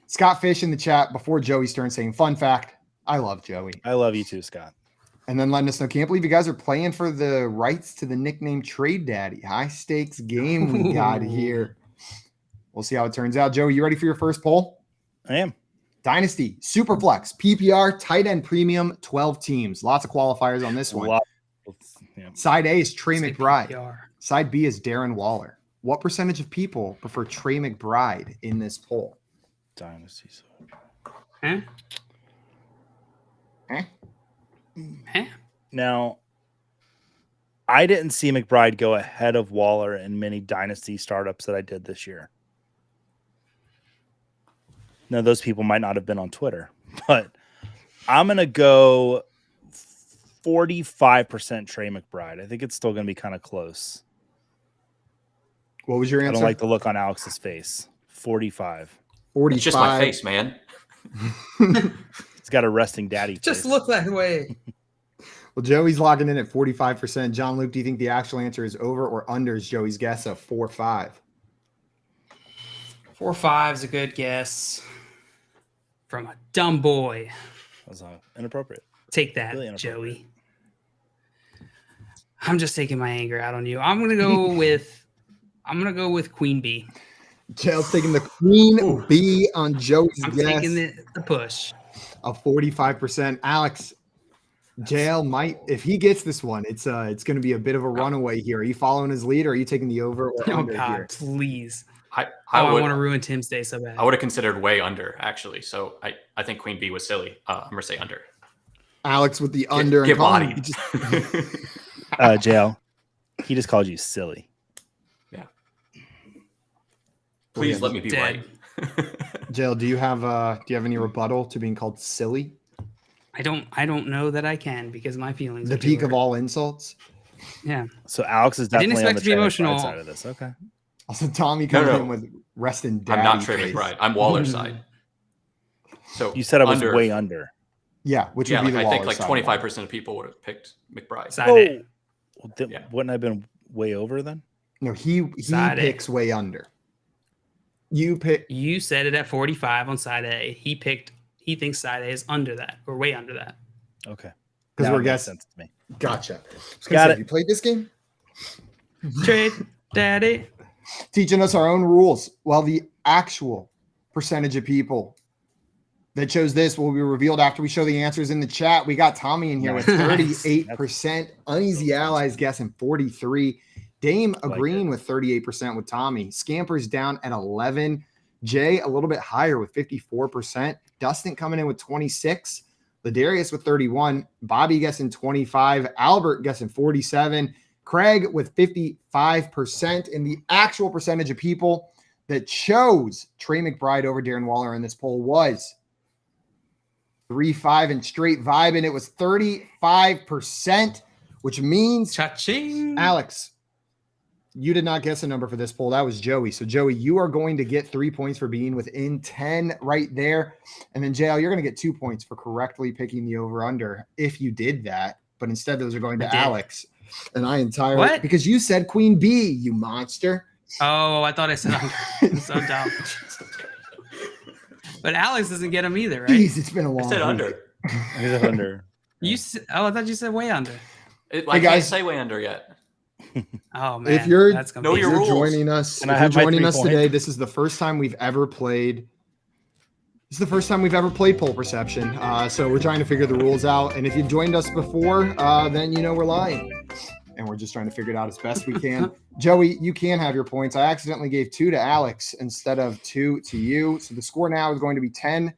Speaker 1: Scott Fish in the chat before Joey's turn saying, fun fact, I love Joey.
Speaker 4: I love you too, Scott.
Speaker 1: And then letting us know, can't believe you guys are playing for the rights to the nickname Trade Daddy. High stakes game we got here. We'll see how it turns out. Joey, you ready for your first poll?
Speaker 4: I am.
Speaker 1: Dynasty, Superflex, PPR, tight end premium, 12 teams. Lots of qualifiers on this one. Side A is Trey McBride. PPR. Side B is Darren Waller. What percentage of people prefer Trey McBride in this poll?
Speaker 4: Dynasty. Now, I didn't see McBride go ahead of Waller in many Dynasty startups that I did this year. Now, those people might not have been on Twitter, but I'm going to go 45% Trey McBride. I think it's still going to be kind of close.
Speaker 1: What was your answer?
Speaker 4: I don't like the look on Alex's face. 45.
Speaker 2: It's just my face, man.
Speaker 4: It's got a resting daddy face.
Speaker 3: Just look that way.
Speaker 1: Well, Joey's logging in at 45%. John Luke, do you think the actual answer is over or under is Joey's guess of 4-5?
Speaker 3: 4-5 is a good guess from a dumb boy.
Speaker 4: That was inappropriate.
Speaker 3: Take that, really Joey. I'm just taking my anger out on you. I'm gonna go with Queen Bee.
Speaker 1: Jail's taking the Queen Bee on Joey's guess.
Speaker 3: I'm taking the push.
Speaker 1: Of 45%. Alex, Jail might, if he gets this one, it's going to be a bit of a runaway here. Are you following his lead, or are you taking the over or under here?
Speaker 3: Please.
Speaker 2: I
Speaker 3: want to ruin Tim's day so bad.
Speaker 2: I would have considered way under, actually. So I think Queen Bee was silly. I'm going to say under.
Speaker 1: Alex with the under.
Speaker 2: Get body.
Speaker 4: JL, he just called you silly.
Speaker 2: Yeah. Please let me be right.
Speaker 1: Jill, do you have any rebuttal to being called silly?
Speaker 3: I don't know that I can because my feelings
Speaker 1: The
Speaker 3: are
Speaker 1: peak
Speaker 3: too
Speaker 1: of
Speaker 3: hurt.
Speaker 1: all insults.
Speaker 3: Yeah.
Speaker 4: So Alex is definitely on the
Speaker 3: expect to be
Speaker 4: Trey
Speaker 3: emotional.
Speaker 4: McBride side of this. Okay.
Speaker 1: Also, Tommy coming
Speaker 2: No.
Speaker 1: in with rest in daddy
Speaker 2: I'm not Trey
Speaker 1: face.
Speaker 2: McBride. I'm Waller's side. So
Speaker 4: You said I was way under.
Speaker 1: Yeah, which would be the
Speaker 2: I think
Speaker 1: Waller
Speaker 2: like
Speaker 1: side
Speaker 2: 25% of people would have picked McBride.
Speaker 3: Side A.
Speaker 4: Well, wouldn't I have been way over then?
Speaker 1: No, he
Speaker 3: Side A.
Speaker 1: picks way under. You
Speaker 3: said it at 45 on side A. He thinks side A is under that or way under that.
Speaker 4: Okay.
Speaker 1: Because we're guessing.
Speaker 4: Sense to me.
Speaker 1: Gotcha.
Speaker 4: Got it.
Speaker 1: You played this game?
Speaker 3: Trade daddy.
Speaker 1: Teaching us our own rules. Well, the actual percentage of people that chose this will be revealed after we show the answers in the chat. We got Tommy in here with 38%. Uneasy Allies guessing 43%. Dame agreeing with 38% with Tommy. Scampers down at 11%. Jay a little bit higher with 54%. Dustin coming in with 26%. Ladarius with 31%. Bobby guessing 25%. Albert guessing 47%. Craig with 55%. And the actual percentage of people that chose Trey McBride over Darren Waller in this poll was 3-5 and straight vibing. It was 35%, which means
Speaker 3: Cha-ching.
Speaker 1: Alex, you did not guess a number for this poll. That was Joey. So Joey, you are going to get 3 points for being within 10 right there. And then JL, you're going to get 2 points for correctly picking the over under if you did that. But instead those are going to Alex. And I entirely
Speaker 3: What?
Speaker 1: Because you said Queen Bee, you monster.
Speaker 3: Oh, I thought I said under. I'm so dumb. But Alex doesn't get him either, right?
Speaker 1: Jeez, it's been a long
Speaker 2: I said
Speaker 1: week.
Speaker 2: under.
Speaker 4: He's under.
Speaker 3: I thought you said way under.
Speaker 2: I can't say way under yet.
Speaker 3: Oh man,
Speaker 1: If you're
Speaker 3: that's
Speaker 2: Know your rules.
Speaker 1: joining us,
Speaker 4: And I have my 3 points.
Speaker 1: today, this is the first time we've ever played. This is the first time we've ever played poll perception. So we're trying to figure the rules out. And if you've joined us before, then you know we're lying. And we're just trying to figure it out as best we can. Joey, you can have your points. I accidentally gave 2 to Alex instead of 2 to you. So the score now is going to be 10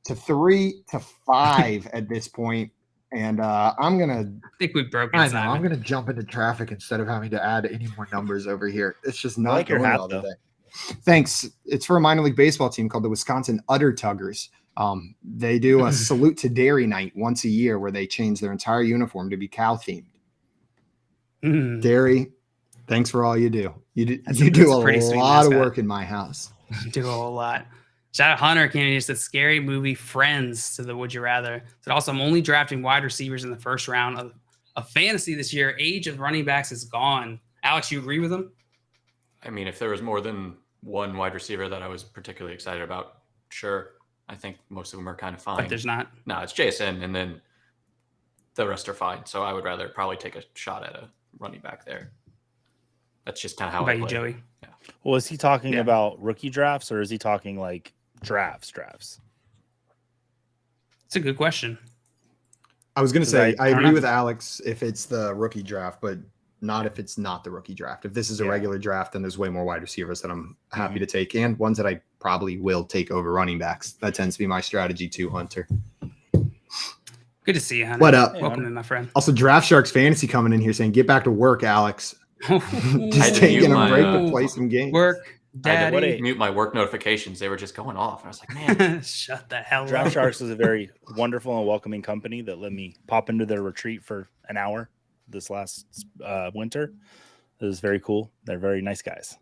Speaker 1: to 3 to 5 at this point. And I'm going to
Speaker 3: I think we've broken.
Speaker 1: I know. I'm going to jump into traffic instead of having to add any more numbers over here. It's just not
Speaker 4: like your
Speaker 1: going
Speaker 4: hat,
Speaker 1: well
Speaker 4: though.
Speaker 1: today. Thanks. It's for a minor league baseball team called the Wisconsin Udder Tuggers. They do a salute to dairy night once a year where they change their entire uniform to be cow themed. Dairy, thanks for all you do. You do a lot of work in my house.
Speaker 3: Do a whole lot. Shout out Hunter Kennedy just said scary movie Friends to the Would You Rather. Said also I'm only drafting wide receivers in the first round of fantasy this year. Age of running backs is gone. Alex, you agree with him?
Speaker 2: I mean, if there was more than one wide receiver that I was particularly excited about, sure. I think most of them are kind of fine.
Speaker 3: But there's not.
Speaker 2: No, it's JSN, and then the rest are fine. So I would rather probably take a shot at a running back there. That's just kind of how
Speaker 3: What
Speaker 2: I
Speaker 3: about you,
Speaker 2: play.
Speaker 3: Joey?
Speaker 2: Yeah.
Speaker 4: Well, is he talking about rookie drafts or is he talking like drafts?
Speaker 3: It's a good question.
Speaker 1: I was going to say, I agree
Speaker 3: know.
Speaker 1: with Alex if it's the rookie draft, but not if it's not the rookie draft. If this is a regular draft, then there's way more wide receivers that I'm happy to take and ones that I probably will take over running backs. That tends to be my strategy too, Hunter.
Speaker 3: Good to see you, Hunter.
Speaker 1: What up?
Speaker 3: Welcome in, my friend.
Speaker 1: Also, Draft Sharks Fantasy coming in here saying, get back to work, Alex.
Speaker 2: I
Speaker 1: Just
Speaker 2: had to
Speaker 1: taking
Speaker 2: mute
Speaker 1: a
Speaker 2: my,
Speaker 1: break to play some games.
Speaker 3: Work,
Speaker 2: I had to
Speaker 3: daddy.
Speaker 2: mute my work notifications. They were just going off. I was like, man,
Speaker 3: Shut the hell
Speaker 4: Draft
Speaker 3: up.
Speaker 4: Sharks is a very wonderful and welcoming company that let me pop into their retreat for an hour this last winter. It was very cool. They're very nice guys.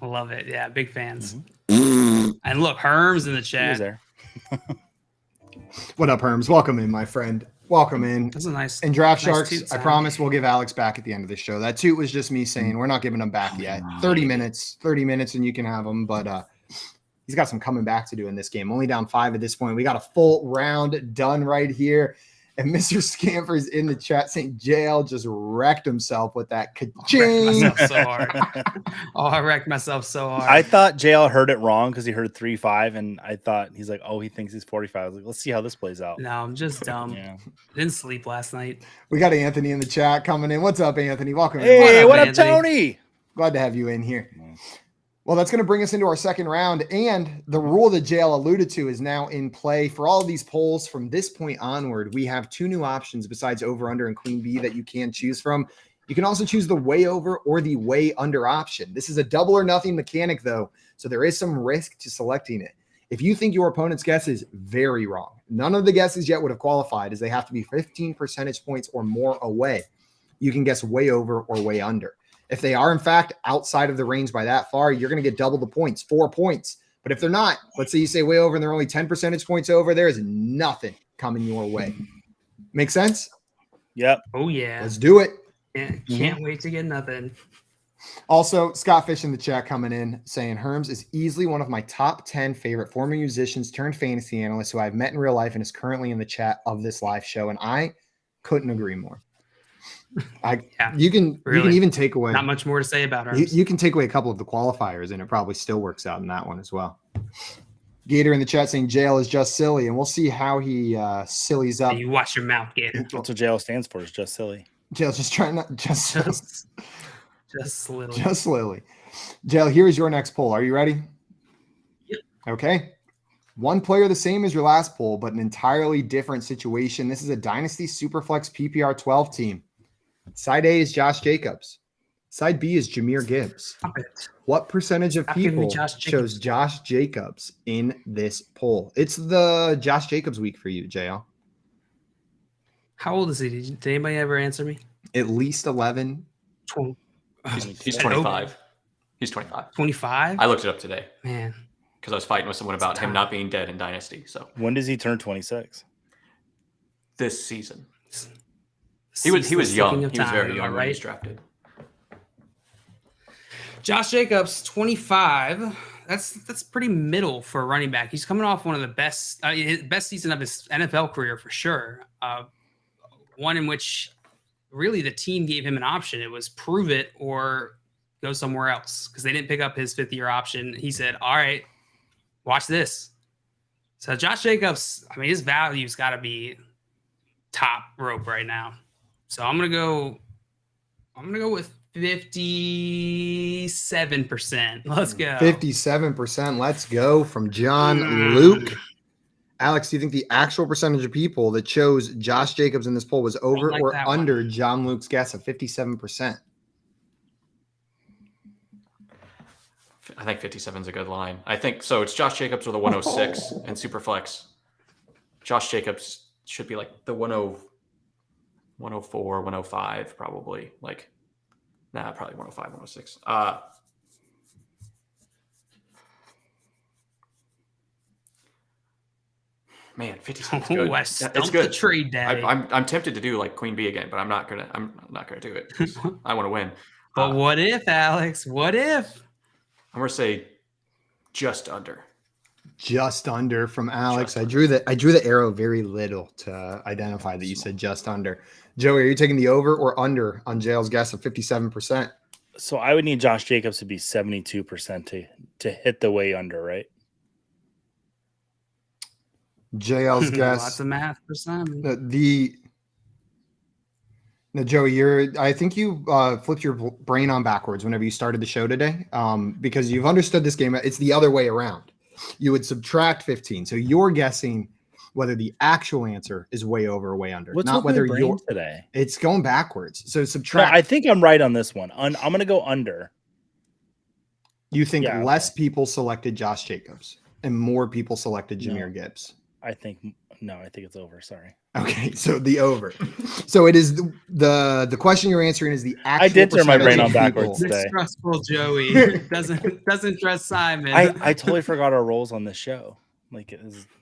Speaker 3: Love it. Yeah, big fans. And look, Herm's in the
Speaker 4: He was
Speaker 3: chat.
Speaker 4: there.
Speaker 1: What up, Herms? Welcome in, my friend. Welcome in.
Speaker 3: That's a nice.
Speaker 1: And Draft
Speaker 3: nice
Speaker 1: Sharks,
Speaker 3: toot
Speaker 1: I
Speaker 3: sound.
Speaker 1: promise we'll give Alex back at the end of this show. That toot was just me saying we're not giving him back yet. 30 minutes and you can have him. But he's got some coming back to do in this game. Only down 5 at this point. We got a full round done right here. And Mr. Scamper's in the chat saying JL just wrecked himself with that
Speaker 3: I
Speaker 1: ka-ching.
Speaker 3: wrecked myself so hard. I wrecked myself so hard.
Speaker 4: I thought JL heard it wrong because he heard 3-5, and I thought he's like, oh, he thinks he's 45. I was like, let's see how this plays out.
Speaker 3: No, I'm just dumb.
Speaker 4: Yeah.
Speaker 3: Didn't sleep last night.
Speaker 1: We got Anthony in the chat coming in. What's up, Anthony? Welcome in.
Speaker 4: Hey, what up,
Speaker 3: Anthony?
Speaker 4: Tony?
Speaker 1: Glad to have you in here. Well, that's going to bring us into our second round. And the rule that JL alluded to is now in play. For all of these polls from this point onward, we have two new options besides over, under, and queen bee that you can choose from. You can also choose the way over or the way under option. This is a double or nothing mechanic, though, so there is some risk to selecting it. If you think your opponent's guess is very wrong, none of the guesses yet would have qualified, as they have to be 15 percentage points or more away. You can guess way over or way under. If they are, in fact, outside of the range by that far, you're going to get double the points, 4 points. But if they're not, let's say you say way over and they're only 10 percentage points over, there is nothing coming your way. Make sense?
Speaker 4: Yep.
Speaker 3: Oh, yeah.
Speaker 1: Let's do it.
Speaker 3: Can't wait to get nothing.
Speaker 1: Also, Scott Fish in the chat coming in saying Herms is easily one of my top 10 favorite former musicians turned fantasy analysts who I've met in real life and is currently in the chat of this live show. And I couldn't agree more. You can even take away
Speaker 3: not much more to say about Herms.
Speaker 1: You can take away a couple of the qualifiers and it probably still works out in that one as well. Gator in the chat saying jail is just silly, and we'll see how he sillies up.
Speaker 3: You watch your mouth, Gator.
Speaker 4: That's what jail stands for, is just silly.
Speaker 1: Jail's just trying not just
Speaker 3: Lily.
Speaker 1: Just Lily. Jail, here's your next poll. Are you ready?
Speaker 3: Yep.
Speaker 1: Okay. One player the same as your last poll, but an entirely different situation. This is a Dynasty Superflex PPR 12 team. Side A is Josh Jacobs. Side B is Jahmyr Gibbs. What percentage of people chose Josh Jacobs in this poll? It's the Josh Jacobs week for you, JL.
Speaker 3: How old is he? Did anybody ever answer me?
Speaker 1: At least 11.
Speaker 2: He's 25. He's 25.
Speaker 3: 25?
Speaker 2: I looked it up today.
Speaker 3: Man.
Speaker 2: Because I was fighting with someone about him not being dead in Dynasty. So
Speaker 4: when does he turn 26?
Speaker 2: This season. He was young. He was very young when he was drafted.
Speaker 3: Josh Jacobs, 25. That's pretty middle for a running back. He's coming off one of the best season of his NFL career for sure. One in which really the team gave him an option. It was prove it or go somewhere else, because they didn't pick up his 5th-year option. He said, all right, watch this. So Josh Jacobs, I mean, his value's got to be top rope right now. So I'm gonna go with 57%. Let's go.
Speaker 1: 57%. Let's go from John Luke. Alex, do you think the actual percentage of people that chose Josh Jacobs in this poll was over or under John Luke's guess of 57%?
Speaker 2: I think 57 is a good line. I think so. It's Josh Jacobs with a 106 and Superflex. Josh Jacobs should be like the 104, 105, probably. Like, probably 105, 106. Man, 57 is good.
Speaker 3: It's good. The trade daddy.
Speaker 2: I'm tempted to do like Queen Bee again, but I'm not gonna do it. I want to win.
Speaker 3: But what if, Alex? What if?
Speaker 2: I'm gonna say just under.
Speaker 1: Just under from Alex. I drew the arrow very little to identify that you said just under. Joey, are you taking the over or under on Jail's guess of 57%?
Speaker 4: So I would need Josh Jacobs to be 72% to hit the way under, right?
Speaker 1: JL's guess.
Speaker 3: Lots of math for some.
Speaker 1: No, Joey, I think you flipped your brain on backwards whenever you started the show today, because you've understood this game. It's the other way around. You would subtract 15. So you're guessing whether the actual answer is way over or way under.
Speaker 4: What's
Speaker 1: not whether you're
Speaker 4: today.
Speaker 1: It's going backwards. So subtract.
Speaker 4: No, I think I'm right on this one. I'm going to go under.
Speaker 1: You think less people selected Josh Jacobs and more people selected Jahmyr Gibbs?
Speaker 4: I think it's over. Sorry.
Speaker 1: Okay, so the over. So it is the question you're answering is the actual.
Speaker 4: I did turn my brain on backwards today.
Speaker 3: Distrustful Joey doesn't trust Simon.
Speaker 4: I totally forgot our roles on this show. Like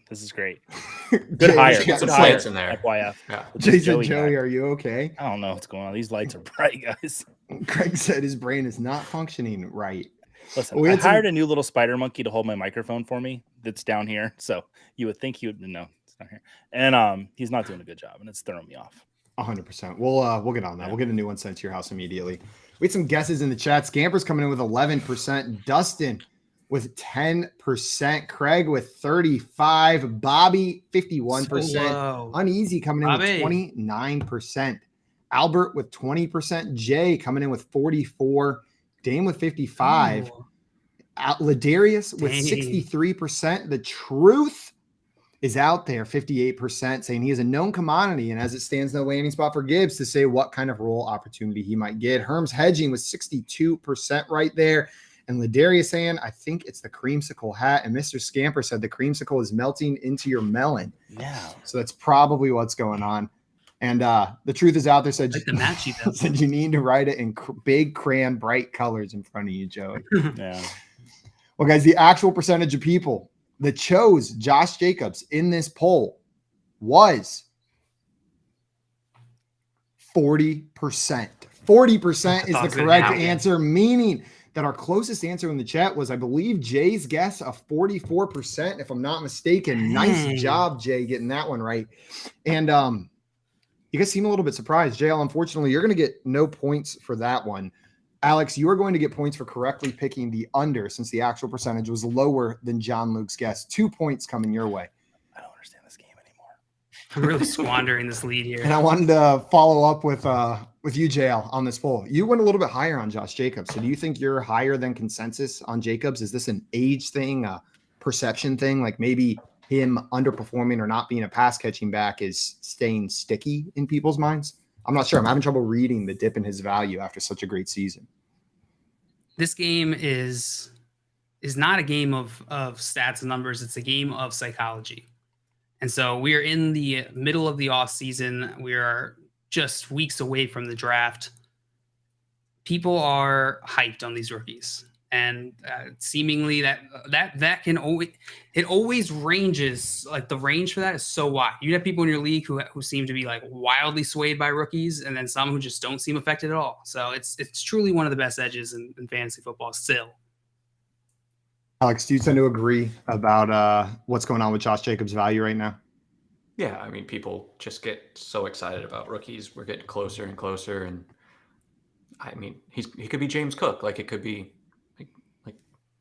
Speaker 4: this is great. Good hire.
Speaker 2: Get some lights in there.
Speaker 4: FYF.
Speaker 1: Yeah. Jason, Joey, are you okay?
Speaker 4: I don't know what's going on. These lights are bright, guys.
Speaker 1: Craig said his brain is not functioning right.
Speaker 4: Listen, I hired a new little spider monkey to hold my microphone for me. That's down here, so you would think he would know it's down here, and he's not doing a good job, and it's throwing me off.
Speaker 1: 100%. We'll get on that. We'll get a new one sent to your house immediately. We had some guesses in the chat. Scamper's coming in with 11%. Dustin with 10%. Craig with 35%. Bobby 51%. Uneasy coming in with 29%. Albert with 20%. Jay coming in with 44%. Dame with 55%. Ladarius with 63%. The truth is out there, 58%, saying he is a known commodity, and as it stands, no landing spot for Gibbs to say what kind of role opportunity he might get. Herm's hedging was 62% right there. And Ladarius saying, I think it's the creamsicle hat. And Mr. Scamper said the creamsicle is melting into your melon.
Speaker 4: Yeah.
Speaker 1: So that's probably what's going on. And the truth is out there, said,
Speaker 3: like the matchy
Speaker 1: said you need to write it in big crayon, bright colors in front of you, Joey.
Speaker 4: Yeah.
Speaker 1: Well, guys, the actual percentage of people that chose Josh Jacobs in this poll was 40%. 40% is the correct answer, meaning that our closest answer in the chat was, I believe, Jay's guess of 44%, if I'm not mistaken. Nice job, Jay, getting that one right. And you guys seem a little bit surprised. JL, unfortunately, you're going to get no points for that one. Alex, you are going to get points for correctly picking the under, since the actual percentage was lower than John Luke's guess. 2 points coming your way.
Speaker 4: I don't understand this game anymore.
Speaker 3: I'm really squandering this lead here.
Speaker 1: And I wanted to follow up with you, JL, on this poll. You went a little bit higher on Josh Jacobs. So do you think you're higher than consensus on Jacobs? Is this an age thing, a perception thing? Like maybe him underperforming or not being a pass catching back is staying sticky in people's minds? I'm not sure. I'm having trouble reading the dip in his value after such a great season.
Speaker 3: This game is not a game of stats and numbers. It's a game of psychology. And so we are in the middle of the off season. We are just weeks away from the draft. People are hyped on these rookies, and seemingly that can always ranges. Like the range for that is so wide. You have people in your league who seem to be like wildly swayed by rookies, and then some who just don't seem affected at all. So it's truly one of the best edges in fantasy football still.
Speaker 1: Alex, do you tend to agree about what's going on with Josh Jacobs' value right now?
Speaker 2: Yeah, I mean, people just get so excited about rookies. We're getting closer and closer, and I mean, he could be James Cook. Like it could be like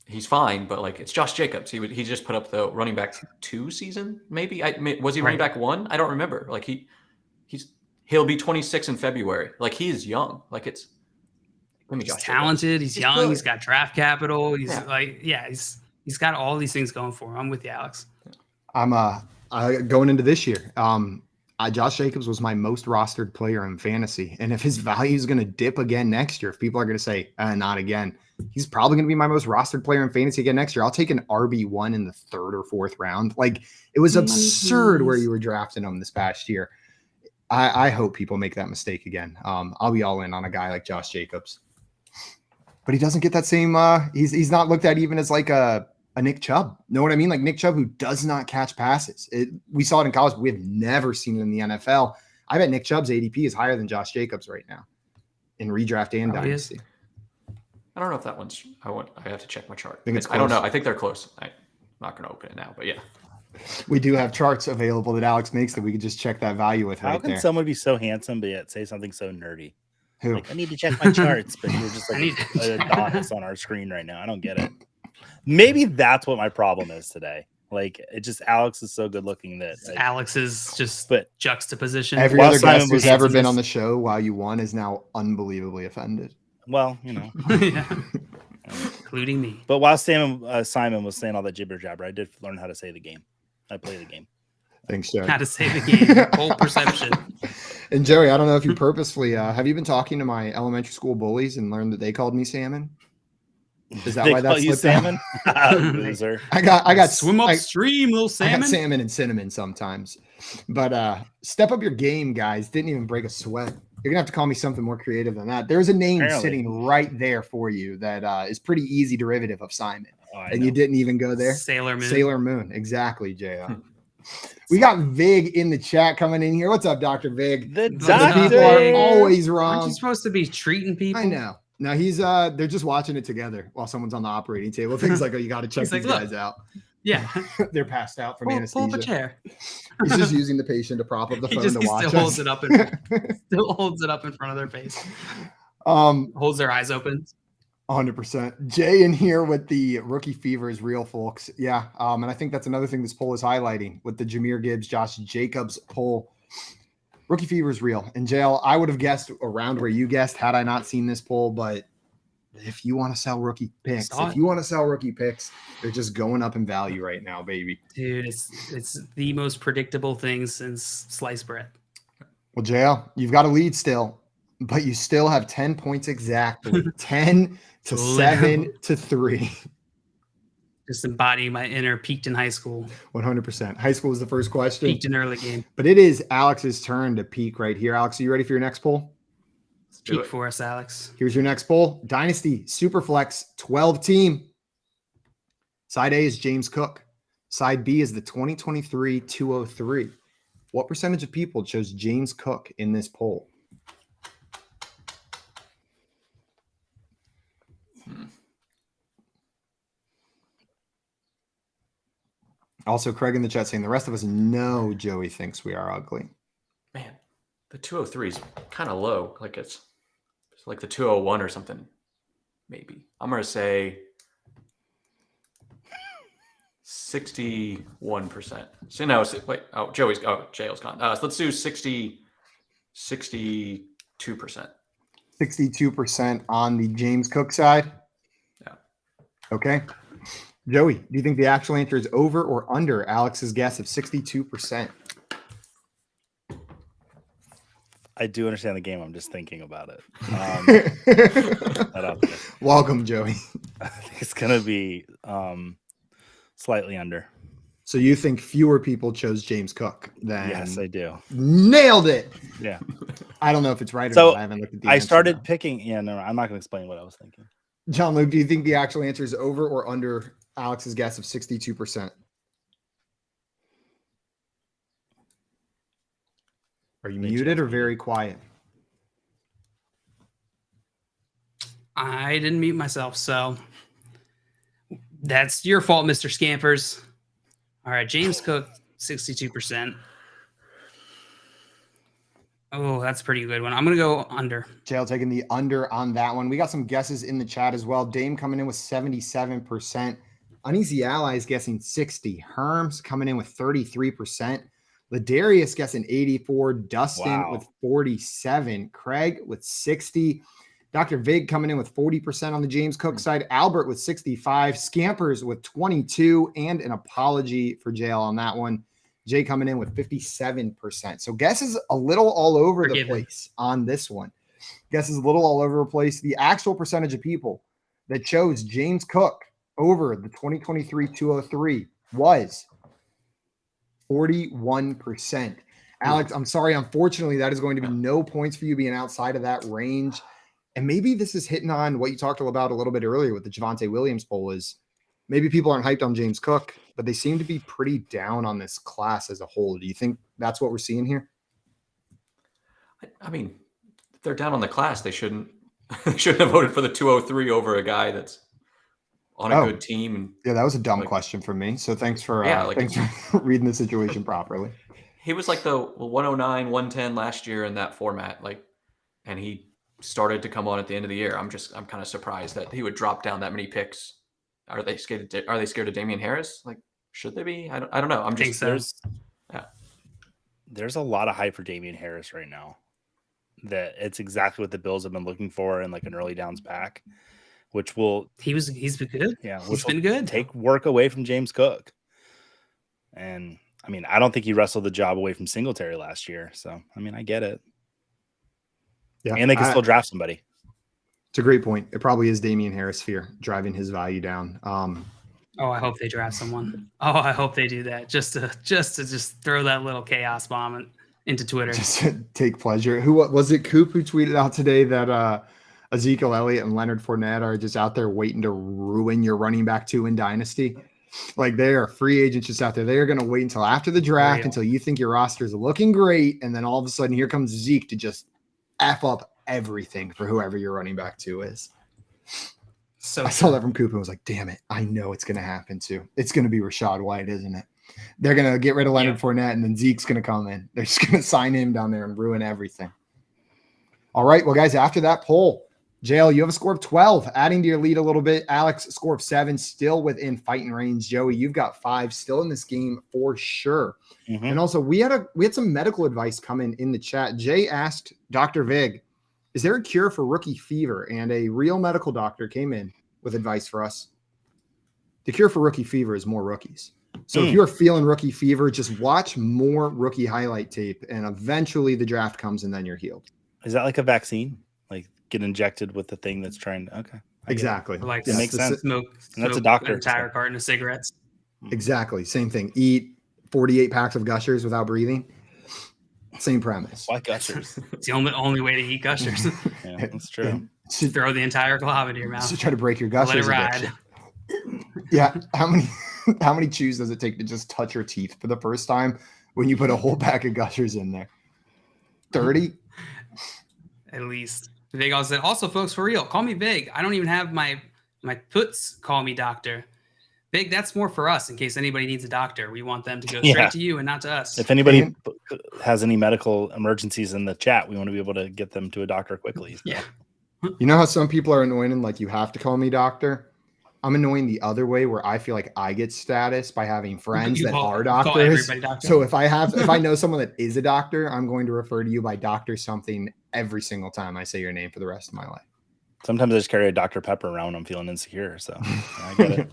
Speaker 2: he's fine, but like it's Josh Jacobs. He just put up the running back 2 season, maybe. Was he running back 1? I don't remember. Like he'll be 26 in February. Like he is young. Like he's
Speaker 3: talented. He's young.
Speaker 2: Good.
Speaker 3: He's got draft capital. He's he's got all these things going for him. I'm with you, Alex.
Speaker 1: I'm going into this year. Josh Jacobs was my most rostered player in fantasy. And if his value is going to dip again next year, if people are going to say, not again, he's probably going to be my most rostered player in fantasy again next year. I'll take an RB1 in the 3rd or 4th round. Like it was absurd where you were drafting him this past year. I hope people make that mistake again. I'll be all in on a guy like Josh Jacobs. But he doesn't get that same he's not looked at even as like a Nick Chubb. Know what I mean? Like Nick Chubb, who does not catch passes. We saw it in college. We have never seen it in the NFL. I bet Nick Chubb's ADP is higher than Josh Jacobs right now in redraft and dynasty.
Speaker 2: I don't know if that one's. I have to check my chart.
Speaker 1: I
Speaker 2: don't know. I think they're close. I'm not going to open it now, but yeah.
Speaker 1: We do have charts available that Alex makes that we could just check that value with.
Speaker 4: How can someone be so handsome but yet say something so nerdy?
Speaker 1: Who?
Speaker 4: Like, I need to check my charts, but you're just like a dot on our screen right now. I don't get it. Maybe that's what my problem is today. Like it just Alex is so good looking that like,
Speaker 3: Alex is just juxtaposition.
Speaker 1: Every other guest who's ever been on the show while you won is now unbelievably offended.
Speaker 4: Well, you know,
Speaker 3: including me.
Speaker 4: But while Simon was saying all that jibber jabber, I did learn how to say the game. I play the game.
Speaker 1: Thanks, Joey.
Speaker 3: How to say the game. Full perception.
Speaker 1: And Joey, I don't know if you purposefully have you been talking to my elementary school bullies and learned that they called me Salmon? Is that
Speaker 4: they
Speaker 1: why that's
Speaker 4: you Salmon? Loser.
Speaker 1: I got
Speaker 3: swim upstream, little salmon.
Speaker 1: I got salmon and cinnamon sometimes. But step up your game, guys. Didn't even break a sweat. You're gonna have to call me something more creative than that. There's a name sitting right there for you that is pretty easy derivative of Simon. And you didn't even go there.
Speaker 3: Sailor Moon.
Speaker 1: Sailor Moon. Exactly, JL. We got Vig in the chat coming in here. What's up, Dr. Vig?
Speaker 4: The doctor.
Speaker 1: People are always wrong.
Speaker 3: Aren't you supposed to be treating people?
Speaker 1: I know. No, he's they're just watching it together while someone's on the operating table. Things like, oh, you got to check these guys out.
Speaker 3: Yeah.
Speaker 1: They're passed out from anesthesia.
Speaker 3: Pull up a chair.
Speaker 1: He's just using the patient to prop up the phone to watch
Speaker 3: still holds it up still holds it up in front of their face. Holds their eyes open.
Speaker 1: 100%. Jay in here with the rookie fever is real, folks. Yeah. And I think that's another thing this poll is highlighting with the Jahmyr Gibbs, Josh Jacobs poll. Rookie fever is real. And JL, I would have guessed around where you guessed had I not seen this poll, but if you want to sell rookie picks, they're just going up in value right now, baby.
Speaker 3: Dude, it's the most predictable thing since sliced bread.
Speaker 1: Well, JL, you've got a lead still, but you still have 10 points exactly. 10 to 7 to 3.
Speaker 3: Just embodying my inner peaked in high school.
Speaker 1: 100%. High school was the first question.
Speaker 3: Peaked in early game.
Speaker 1: But it is Alex's turn to peak right here. Alex, are you ready for your next poll?
Speaker 3: Peak for us, Alex.
Speaker 1: Here's your next poll. Dynasty Superflex 12 team. Side A is James Cook. Side B is the 2023 203. What percentage of people chose James Cook in this poll? Also, Craig in the chat saying the rest of us know Joey thinks we are ugly.
Speaker 2: Man, the 203 is kind of low. Like it's like the 201 or something. Maybe. I'm going to say 61%. So no, wait. Oh, JL's gone. So let's do 62%.
Speaker 1: 62% on the James Cook side.
Speaker 2: Yeah.
Speaker 1: Okay. Joey, do you think the actual answer is over or under Alex's guess of 62%?
Speaker 4: I do understand the game. I'm just thinking about it.
Speaker 1: Welcome, Joey.
Speaker 4: I think it's going to be slightly under.
Speaker 1: So you think fewer people chose James Cook than?
Speaker 4: Yes, I do.
Speaker 1: Nailed it.
Speaker 4: Yeah.
Speaker 1: I don't know if it's right or
Speaker 4: so
Speaker 1: not. I haven't looked at the
Speaker 4: I started
Speaker 1: now.
Speaker 4: picking. Yeah, no, I'm not going to explain what I was thinking.
Speaker 1: John Luke, do you think the actual answer is over or under Alex's guess of 62%? Are you muted or very quiet?
Speaker 3: I didn't mute myself, so that's your fault, Mr. Scampers. All right, James Cook, 62%. Oh, that's a pretty good one. I'm going to go under.
Speaker 1: JL taking the under on that one. We got some guesses in the chat as well. Dame coming in with 77%. Uneasy Allies guessing 60. Herms coming in with 33%. Ladarius guessing 84. Dustin with 47. Craig with 60. Dr. Vig coming in with 40% on the James Cook side. Albert with 65. Scampers with 22. And an apology for JL on that one. Jay coming in with 57%. So guesses a little all over the place on this one. Guesses a little all over the place. The actual percentage of people that chose James Cook over the 2023 203 was 41%. Alex, I'm sorry. Unfortunately, that is going to be no points for you being outside of that range. And maybe this is hitting on what you talked about a little bit earlier with the Javonte Williams poll is maybe people aren't hyped on James Cook, but they seem to be pretty down on this class as a whole. Do you think that's what we're seeing here?
Speaker 2: I mean, if they're down on the class, they shouldn't have voted for the 203 over a guy that's on a good team. And
Speaker 1: yeah, that was a dumb question from me. So thanks for reading the situation properly.
Speaker 2: He was like the 109, 110 last year in that format, and he started to come on at the end of the year. I'm kind of surprised that he would drop down that many picks. Are they scared of Damian Harris? Like, should they be? I don't know. I'm just
Speaker 4: there's a lot of hype for Damian Harris right now. That it's exactly what the Bills have been looking for in like an early downs back, which will
Speaker 3: he's been good.
Speaker 4: Yeah,
Speaker 3: he's been good.
Speaker 4: Take work away from James Cook. And I mean, I don't think he wrestled the job away from Singletary last year. So I mean, I get it. Yeah, and they can still draft somebody.
Speaker 1: It's a great point. It probably is Damian Harris fear driving his value down.
Speaker 3: I hope they draft someone. I hope they do that just to throw that little chaos bomb into Twitter.
Speaker 1: Just to take pleasure. Who was it? Coop who tweeted out today that Ezekiel Elliott and Leonard Fournette are just out there waiting to ruin your running back 2 in Dynasty. Like they are free agents just out there. They are going to wait until after the draft until you think your roster is looking great, and then all of a sudden here comes Zeke to just F up everything for whoever your running back 2 is. So I saw that from Coop and was like, damn it. I know it's going to happen too. It's going to be Rachaad White, isn't it? They're going to get rid of Leonard Fournette and then Zeke's going to come in. They're just going to sign him down there and ruin everything. All right. Well, guys, after that poll, JL, you have a score of 12, adding to your lead a little bit. Alex, a score of 7, still within fighting range. Joey, you've got 5, still in this game for sure. Mm-hmm. And also, we had some medical advice come in the chat. Jay asked Dr. Vig Is there a cure for rookie fever? And a real medical doctor came in with advice for us. The cure for rookie fever is more rookies. So if you're feeling rookie fever, just watch more rookie highlight tape, and eventually the draft comes and then you're healed.
Speaker 4: Is that like a vaccine? Like get injected with the thing that's trying to, okay.
Speaker 1: Exactly.
Speaker 3: Like
Speaker 4: It makes sense.
Speaker 3: Smoke
Speaker 4: And that's a doctor.
Speaker 3: an entire carton of cigarettes.
Speaker 1: Exactly. Same thing. Eat 48 packs of Gushers without breathing. Same premise.
Speaker 4: Why Gushers?
Speaker 3: It's the only way to eat Gushers.
Speaker 4: Yeah, that's true.
Speaker 1: Should
Speaker 3: Throw the entire glob into your mouth.
Speaker 1: try to break your
Speaker 3: Let
Speaker 1: Gushers
Speaker 3: it ride.
Speaker 1: addiction. Yeah. How many chews does it take to just touch your teeth for the first time when you put a whole pack of Gushers in there? 30?
Speaker 3: At least. Vig also said, also, folks, for real, call me Vig. I don't even have my puts call me doctor. Vig, that's more for us in case anybody needs a doctor. We want them to go straight to you and not to us.
Speaker 4: If anybody has any medical emergencies in the chat, we want to be able to get them to a doctor quickly. So.
Speaker 3: Yeah.
Speaker 1: You know how some people are annoying and like you have to call me doctor? I'm annoying the other way where I feel like I get status by having friends that are doctors.
Speaker 3: Doctor.
Speaker 1: So if I know someone that is a doctor, I'm going to refer to you by Dr. something every single time I say your name for the rest of my life.
Speaker 4: Sometimes I just carry a Dr. Pepper around when I'm feeling insecure. So I get it.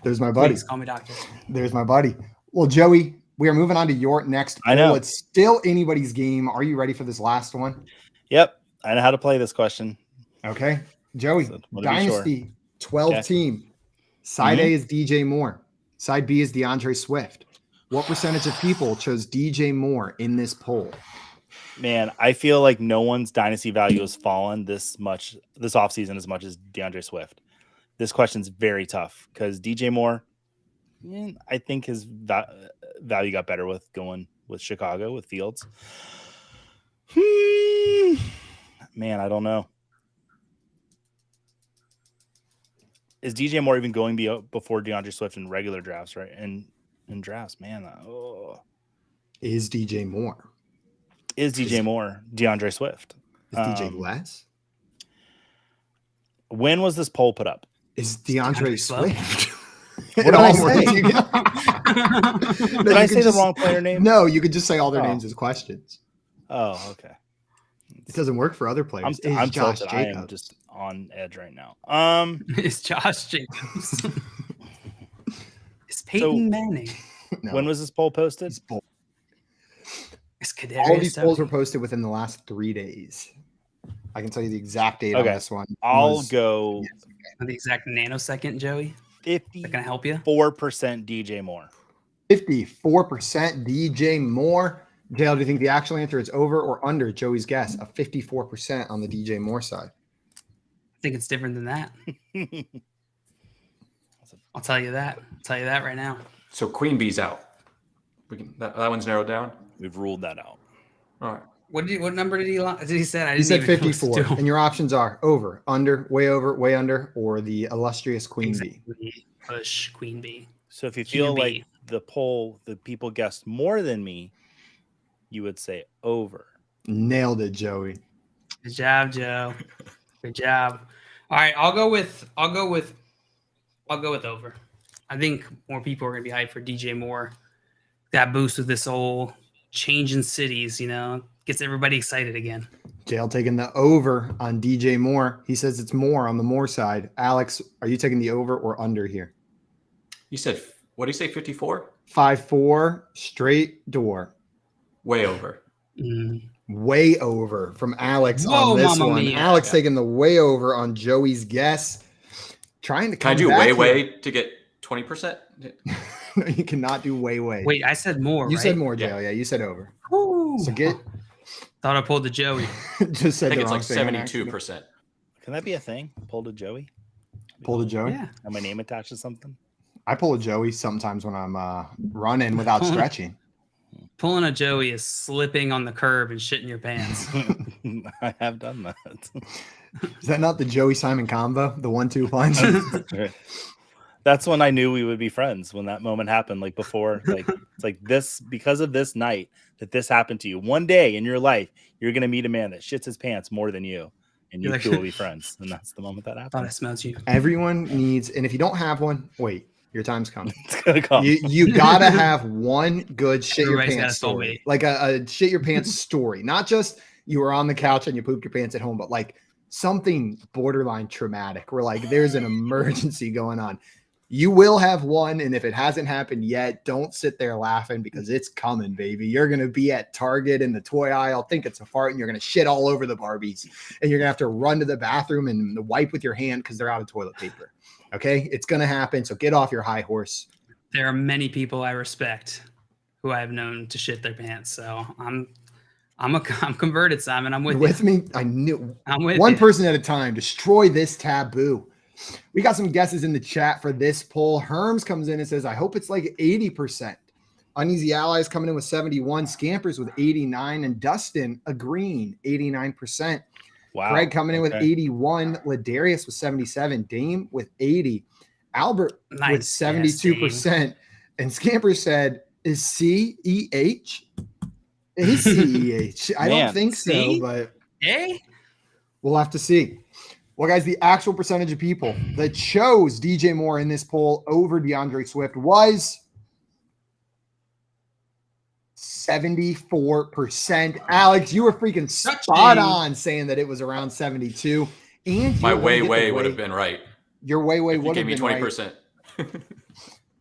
Speaker 1: There's my buddy.
Speaker 3: Please call me doctor.
Speaker 1: There's my buddy. Well, Joey, we are moving on to your next poll.
Speaker 4: I know.
Speaker 1: It's still anybody's game. Are you ready for this last one?
Speaker 4: Yep. I know how to play this question.
Speaker 1: Okay. Joey,
Speaker 4: So, wanna be
Speaker 1: Dynasty 12
Speaker 4: Okay.
Speaker 1: team. Side A is DJ Moore. Side B is DeAndre Swift. What percentage of people chose DJ Moore in this poll?
Speaker 4: Man, I feel like no one's dynasty value has fallen this much this offseason as much as DeAndre Swift. This question's very tough because DJ Moore, I think his value got better with going with Chicago with Fields. Man, I don't know. Is DJ Moore even going before DeAndre Swift in regular drafts, right? And in drafts, man.
Speaker 1: Is DJ Moore?
Speaker 4: Is DJ Moore DeAndre Swift?
Speaker 1: Is DJ less?
Speaker 4: When was this poll put up?
Speaker 1: Is DeAndre Swift?
Speaker 4: What did I say?
Speaker 1: Did
Speaker 4: I say the wrong player name?
Speaker 1: No, you could just say all their names as questions.
Speaker 4: Oh, okay.
Speaker 1: It doesn't work for other players.
Speaker 4: I'm
Speaker 1: Josh
Speaker 4: tilted.
Speaker 1: Jacobs.
Speaker 4: I am just on edge right now.
Speaker 3: It's Josh Jacobs. It's Peyton Manning.
Speaker 1: No,
Speaker 4: When was this poll posted?
Speaker 1: these polls-
Speaker 3: It's
Speaker 1: all of these
Speaker 3: Kadarius
Speaker 1: polls were
Speaker 3: Toney.
Speaker 1: posted within the last 3 days. I can tell you the exact date on
Speaker 4: Okay.
Speaker 1: this one.
Speaker 4: I'll go
Speaker 3: The exact nanosecond, Joey. Is that gonna help you?
Speaker 4: 54% DJ Moore.
Speaker 1: 54% DJ Moore. Dale, do you think the actual answer is over or under Joey's guess of 54% on the DJ Moore side?
Speaker 3: I think it's different than that. I'll tell you that. I'll tell you that right now.
Speaker 2: So Queen Bee's out. We can that one's narrowed down.
Speaker 4: We've ruled that out.
Speaker 2: All right.
Speaker 3: What number did he say? I
Speaker 1: He said
Speaker 3: even listen
Speaker 1: 54.
Speaker 3: to him.
Speaker 1: And your options are over, way under, or the illustrious Queen Bee.
Speaker 3: Exactly. Push Queen Bee.
Speaker 4: So if you feel
Speaker 3: QB.
Speaker 4: like the poll, the people guessed more than me, you would say over.
Speaker 1: Nailed it, Joey.
Speaker 3: Good job, Joe. Good job. All right, I'll go with over. I think more people are gonna be hyped for DJ Moore. That boost with this whole change in cities, gets everybody excited again.
Speaker 1: Dale taking the over on DJ Moore. He says it's more on the Moore side. Alex, are you taking the over or under here?
Speaker 2: You said what do you say? 54?
Speaker 1: 5-4 straight door.
Speaker 2: Way over.
Speaker 1: Way over from Alex
Speaker 3: Whoa,
Speaker 1: on this
Speaker 3: Mamma
Speaker 1: one.
Speaker 3: Mia.
Speaker 1: Alex taking the way over on Joey's guess. Trying to
Speaker 2: Can I
Speaker 1: come
Speaker 2: do
Speaker 1: back
Speaker 2: way
Speaker 1: here.
Speaker 2: to get 20%?
Speaker 1: No, you cannot do way.
Speaker 3: Wait, I said more.
Speaker 1: You
Speaker 3: right?
Speaker 1: said more,
Speaker 2: Yeah.
Speaker 1: Dale. Yeah, you said over.
Speaker 3: Woo.
Speaker 1: So get
Speaker 3: Thought I pulled the Joey.
Speaker 1: just
Speaker 2: I
Speaker 1: said
Speaker 2: think
Speaker 1: the
Speaker 2: it's
Speaker 1: wrong
Speaker 2: like
Speaker 1: thing on accident.
Speaker 2: 72%.
Speaker 4: Can that be a thing? Pull to Joey?
Speaker 1: Pull to Joey.
Speaker 3: Yeah.
Speaker 4: Have my name attached to something?
Speaker 1: I pull a Joey sometimes when I'm running without stretching.
Speaker 3: Pulling a Joey is slipping on the curb and shitting your pants.
Speaker 4: I have done that.
Speaker 1: Is that not the Joey Simon combo? The 1-2 punch?
Speaker 4: That's when I knew we would be friends when that moment happened. Like before, like it's like this because of this night that this happened to you. One day in your life, you're gonna meet a man that shits his pants more than you, and you
Speaker 3: You're like-
Speaker 4: two will be friends. And that's the moment that
Speaker 3: Thought I
Speaker 4: happened.
Speaker 3: smelled you.
Speaker 1: Everyone needs, and if you don't have one, wait, your time's coming.
Speaker 4: It's gonna come.
Speaker 1: You gotta have one good shit your
Speaker 3: Everybody's
Speaker 1: pants
Speaker 3: got a
Speaker 1: story,
Speaker 3: soulmate.
Speaker 1: like a shit your pants story, not just you were on the couch and you pooped your pants at home, but like something borderline traumatic where like there's an emergency going on. You will have one, and if it hasn't happened yet, don't sit there laughing because it's coming, baby. You're going to be at Target in the toy aisle, think it's a fart, and you're going to shit all over the Barbies, and you're going to have to run to the bathroom and wipe with your hand because they're out of toilet paper. Okay? It's going to happen, so get off your high horse.
Speaker 3: There are many people I respect who I've known to shit their pants, so I'm converted, Simon. I'm with you.
Speaker 1: Me? I knew.
Speaker 3: I'm with
Speaker 1: one
Speaker 3: you.
Speaker 1: person at a time. Destroy this taboo. We got some guesses in the chat for this poll. Herms comes in and says, I hope it's like 80%. Uneasy Allies coming in with 71, Scampers with 89, and Dustin agreeing 89%.
Speaker 4: Wow.
Speaker 1: Greg coming in with 81, Ladarius with 77, Dame with 80, Albert with 72%. And Scamper said, is CEH? It is CEH. I don't think so, but we'll have to see. Well, guys, the actual percentage of people that chose DJ Moore in this poll over DeAndre Swift was 74%. Alex, you were freaking spot on saying that it was around 72. And
Speaker 2: my way would have been right.
Speaker 1: Your way would have been
Speaker 2: 20%.
Speaker 1: Right.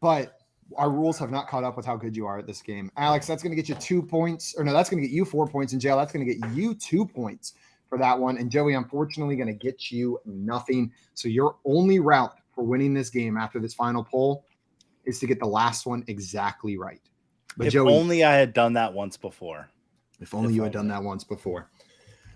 Speaker 1: But our rules have not caught up with how good you are at this game. Alex, that's going to get you 2 points. Or no, that's going to get you 4 points in jail. That's going to get you 2 points for that one. And Joey, unfortunately, going to get you nothing. So your only route for winning this game after this final poll is to get the last one exactly right. But
Speaker 4: if
Speaker 1: Joey,
Speaker 4: only I had done that once before.
Speaker 1: If only you had done that once before.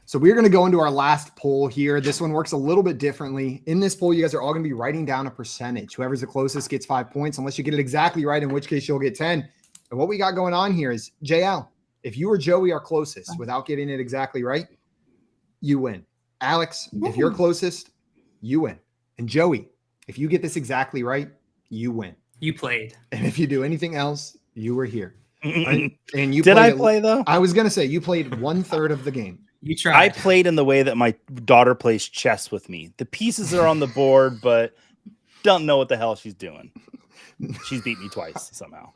Speaker 1: So we're going to go into our last poll here. This one works a little bit differently. In this poll, you guys are all going to be writing down a percentage. Whoever's the closest gets 5 points, unless you get it exactly right, in which case you'll get 10. And what we got going on here is, JL, if you or Joey are closest without getting it exactly right, you win. Alex, if you're closest, you win. And Joey, if you get this exactly right, you win.
Speaker 3: You played.
Speaker 1: And if you do anything else, you were here. And you
Speaker 4: did I play though?
Speaker 1: I was gonna say you played 1/3 of the game.
Speaker 3: You tried.
Speaker 4: I played in the way that my daughter plays chess with me. The pieces are on the board, but don't know what the hell she's doing. She's beat me twice somehow.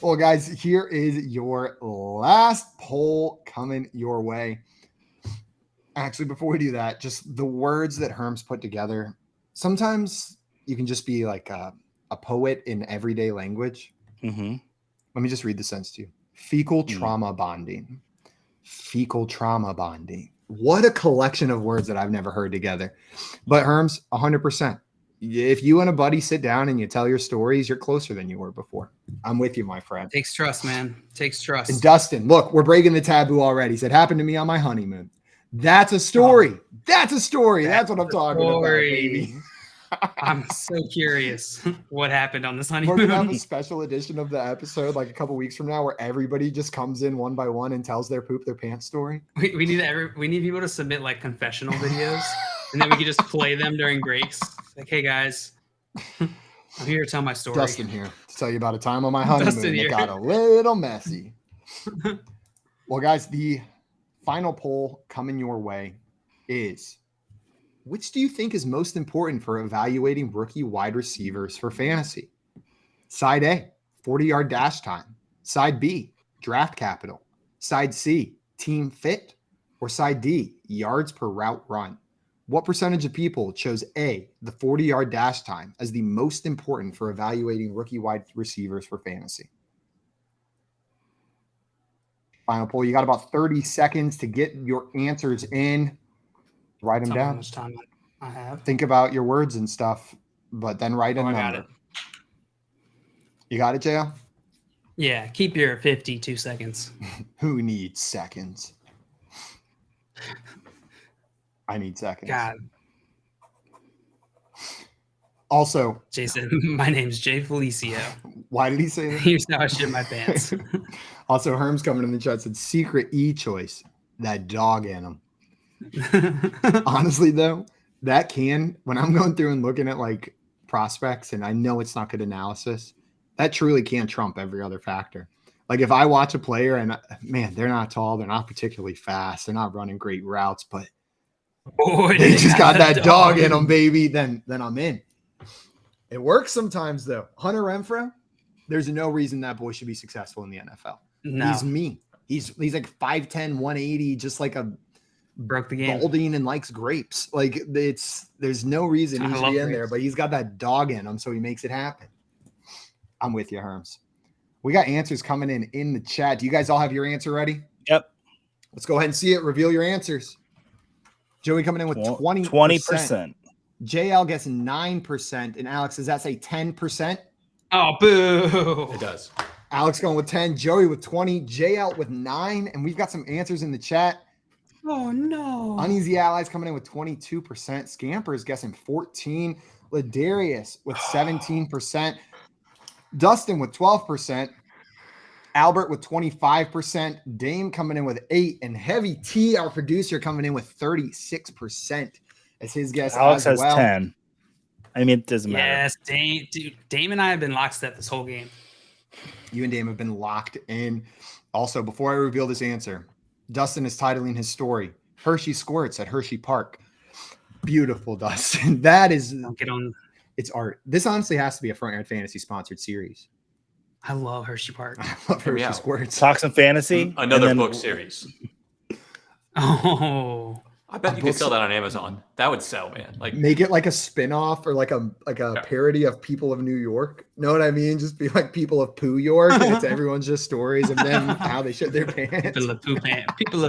Speaker 1: Well, guys, here is your last poll coming your way. Actually, before we do that, just the words that Herms put together. Sometimes you can just be like a poet in everyday language.
Speaker 4: Mm-hmm.
Speaker 1: Let me just read the sentence to you. Fecal trauma bonding. Fecal trauma bonding. What a collection of words that I've never heard together. But Herms, 100%. If you and a buddy sit down and you tell your stories, you're closer than you were before. I'm with you, my friend.
Speaker 3: Takes trust, man. Takes trust.
Speaker 1: And Dustin, look, we're breaking the taboo already. He said, happened to me on my honeymoon. That's a story. That's a story. That's what I'm talking about, baby.
Speaker 3: I'm so curious what happened on this
Speaker 1: We're
Speaker 3: honeymoon.
Speaker 1: going to have a special edition of the episode like a couple weeks from now where everybody just comes in one by one and tells their poop their pants story.
Speaker 3: We need people to submit like confessional videos, and then we can just play them during breaks. Like, hey guys, I'm here to tell my story.
Speaker 1: Dustin here to tell you about a time on my honeymoon
Speaker 3: Dustin
Speaker 1: that
Speaker 3: here.
Speaker 1: got a little messy. Well, guys, the final poll coming your way is, which do you think is most important for evaluating rookie wide receivers for fantasy? Side A, 40-yard dash time. Side B, draft capital. Side C, team fit. Or side D, yards per route run. What percentage of people chose A, the 40-yard dash time, as the most important for evaluating rookie wide receivers for fantasy? Final poll. You got about 30 seconds to get your answers in. Write them
Speaker 3: Tell me how
Speaker 1: down.
Speaker 3: much time I have.
Speaker 1: Think about your words and stuff, but then write a
Speaker 3: I
Speaker 1: number.
Speaker 3: got it.
Speaker 1: You got it, JL?
Speaker 3: Yeah, keep your 52 seconds.
Speaker 1: Who needs seconds? I need seconds.
Speaker 3: God,
Speaker 1: Also,
Speaker 3: Jason, my name's Jay Felicio.
Speaker 1: why did he say that?
Speaker 3: Here's how I shit my pants.
Speaker 1: Also, Herm's coming in the chat said secret choice, that dog in him. Honestly, though, that can, when I'm going through and looking at like prospects and I know it's not good analysis, that truly can trump every other factor. Like if I watch a player and man, they're not tall, they're not particularly fast, they're not running great routes, but
Speaker 3: Boy,
Speaker 1: they just got that dog in them, baby, then I'm in. It works sometimes, though. Hunter Renfrow, there's no reason that boy should be successful in the NFL.
Speaker 3: No.
Speaker 1: He's me. He's like 5'10", 180, just like a
Speaker 3: broke the game.
Speaker 1: balding and likes grapes. Like there's no reason he should be in there, but he's got that dog in him, so he makes it happen. I'm with you, Herms. We got answers coming in the chat. Do you guys all have your answer ready?
Speaker 4: Yep.
Speaker 1: Let's go ahead and see it. Reveal your answers. Joey coming in with 20%.
Speaker 4: 20%.
Speaker 1: JL gets 9%. And Alex, does that say 10%?
Speaker 3: Oh, boo.
Speaker 2: It does.
Speaker 1: Alex going with 10, Joey with 20, JL with 9. And we've got some answers in the chat.
Speaker 3: Oh, no.
Speaker 1: Uneasy Allies coming in with 22%. Scampers guessing 14. Ladarius with 17%. Dustin with 12%. Albert with 25%. Dame coming in with 8. And Heavy T, our producer, coming in with 36% as his guess.
Speaker 4: Alex
Speaker 1: as
Speaker 4: has
Speaker 1: well.
Speaker 4: 10. I mean, it doesn't matter.
Speaker 3: Yes, Dame and I have been lockstep this whole game.
Speaker 1: You and Dame have been locked in. Also, before I reveal this answer, Dustin is titling his story Hershey Squirts at Hershey Park. Beautiful, Dustin. That is,
Speaker 3: Don't get on.
Speaker 1: it's art. This honestly has to be a Front Yard Fantasy sponsored series.
Speaker 3: I love Hershey Park.
Speaker 1: I love Hershey
Speaker 2: Yeah.
Speaker 1: Squirts.
Speaker 4: Talk some fantasy.
Speaker 2: Another
Speaker 4: and then
Speaker 2: book series.
Speaker 3: Oh,
Speaker 2: I bet you could sell that on Amazon. That would sell, man. Like,
Speaker 1: Make it like a spin-off or like a parody of People of New York. Know what I mean? Just be like People of Poo York, and it's everyone's just stories of them how they shit their pants.
Speaker 3: people of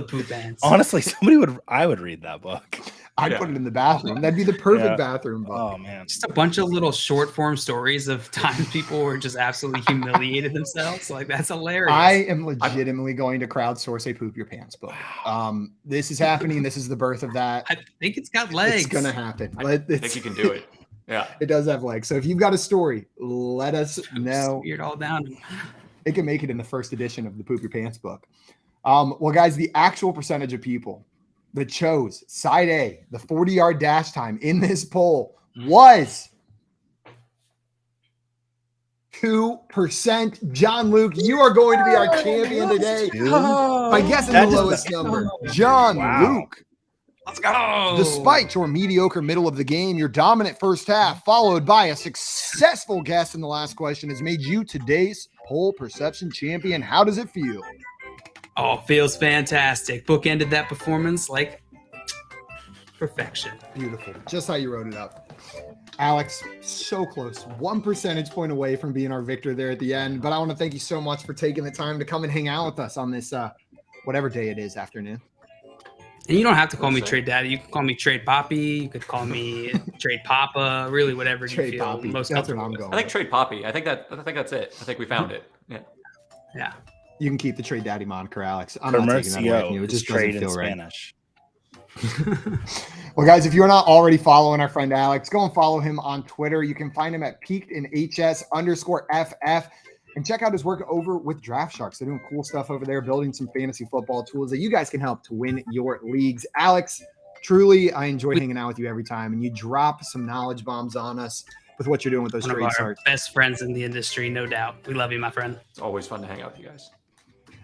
Speaker 3: poop pants.
Speaker 4: honestly, I would read that book.
Speaker 1: I'd put it in the bathroom. That'd be the perfect bathroom book.
Speaker 4: Oh man.
Speaker 3: Just a bunch of little short form stories of times people were just absolutely humiliated themselves. Like, that's hilarious.
Speaker 1: I am legitimately going to crowdsource a Poop Your Pants book. This is happening. This is the birth of that.
Speaker 3: I think it's got legs.
Speaker 1: It's gonna happen.
Speaker 2: I think you can do it. Yeah.
Speaker 1: It does have legs. So if you've got a story, let us know.
Speaker 3: Smeared all down.
Speaker 1: It can make it in the first edition of the Poop Your Pants book. Well, guys, the actual percentage of people that chose side A, the 40-yard dash time in this poll was 2%. John Luke, you are going to be our champion today by guessing the lowest number. John Luke.
Speaker 3: Let's go.
Speaker 1: Despite your mediocre middle of the game, your dominant first half, followed by a successful guess in the last question, has made you today's poll perception champion. How does it feel?
Speaker 3: Oh, feels fantastic. Bookended that performance like perfection.
Speaker 1: Beautiful. Just how you wrote it up. Alex, so close. 1 percentage point away from being our victor there at the end. But I want to thank you so much for taking the time to come and hang out with us on this, whatever day it is, afternoon.
Speaker 3: And you don't have to call me Trade Daddy. You can call me Trade Poppy. You could call me Trade Papa. Really, whatever you
Speaker 1: Trade
Speaker 3: feel
Speaker 1: Poppy.
Speaker 3: most
Speaker 1: That's what
Speaker 3: comfortable
Speaker 1: I'm
Speaker 3: with.
Speaker 1: going.
Speaker 2: I think Trade Poppy. I think that's it. I think we found it. Yeah.
Speaker 3: Yeah.
Speaker 1: You can keep the Trade Daddy moniker, Alex. I'm not taking that away from you. It just doesn't feel right.
Speaker 4: Spanish.
Speaker 1: Well, guys, if you're not already following our friend Alex, go and follow him on Twitter. You can find him at peakedinhs_FF and check out his work over with Draft Sharks. They're doing cool stuff over there, building some fantasy football tools that you guys can help to win your leagues. Alex, truly, I enjoy hanging out with you every time, and you drop some knowledge bombs on us with what you're doing with those
Speaker 3: One of
Speaker 1: trade
Speaker 3: our
Speaker 1: starts.
Speaker 3: best friends in the industry, no doubt. We love you, my friend.
Speaker 2: It's always fun to hang out with you guys.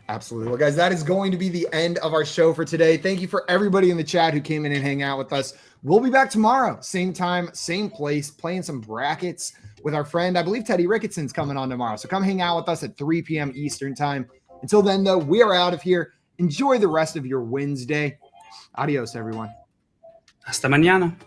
Speaker 1: Absolutely. Well, guys, that is going to be the end of our show for today. Thank you for everybody in the chat who came in and hang out with us. We'll be back tomorrow, same time, same place, playing some brackets with our friend. I believe Teddy Ricketson's coming on tomorrow. So come hang out with us at 3 p.m. Eastern time. Until then, though, we are out of here. Enjoy the rest of your Wednesday. Adios, everyone.
Speaker 3: Hasta mañana.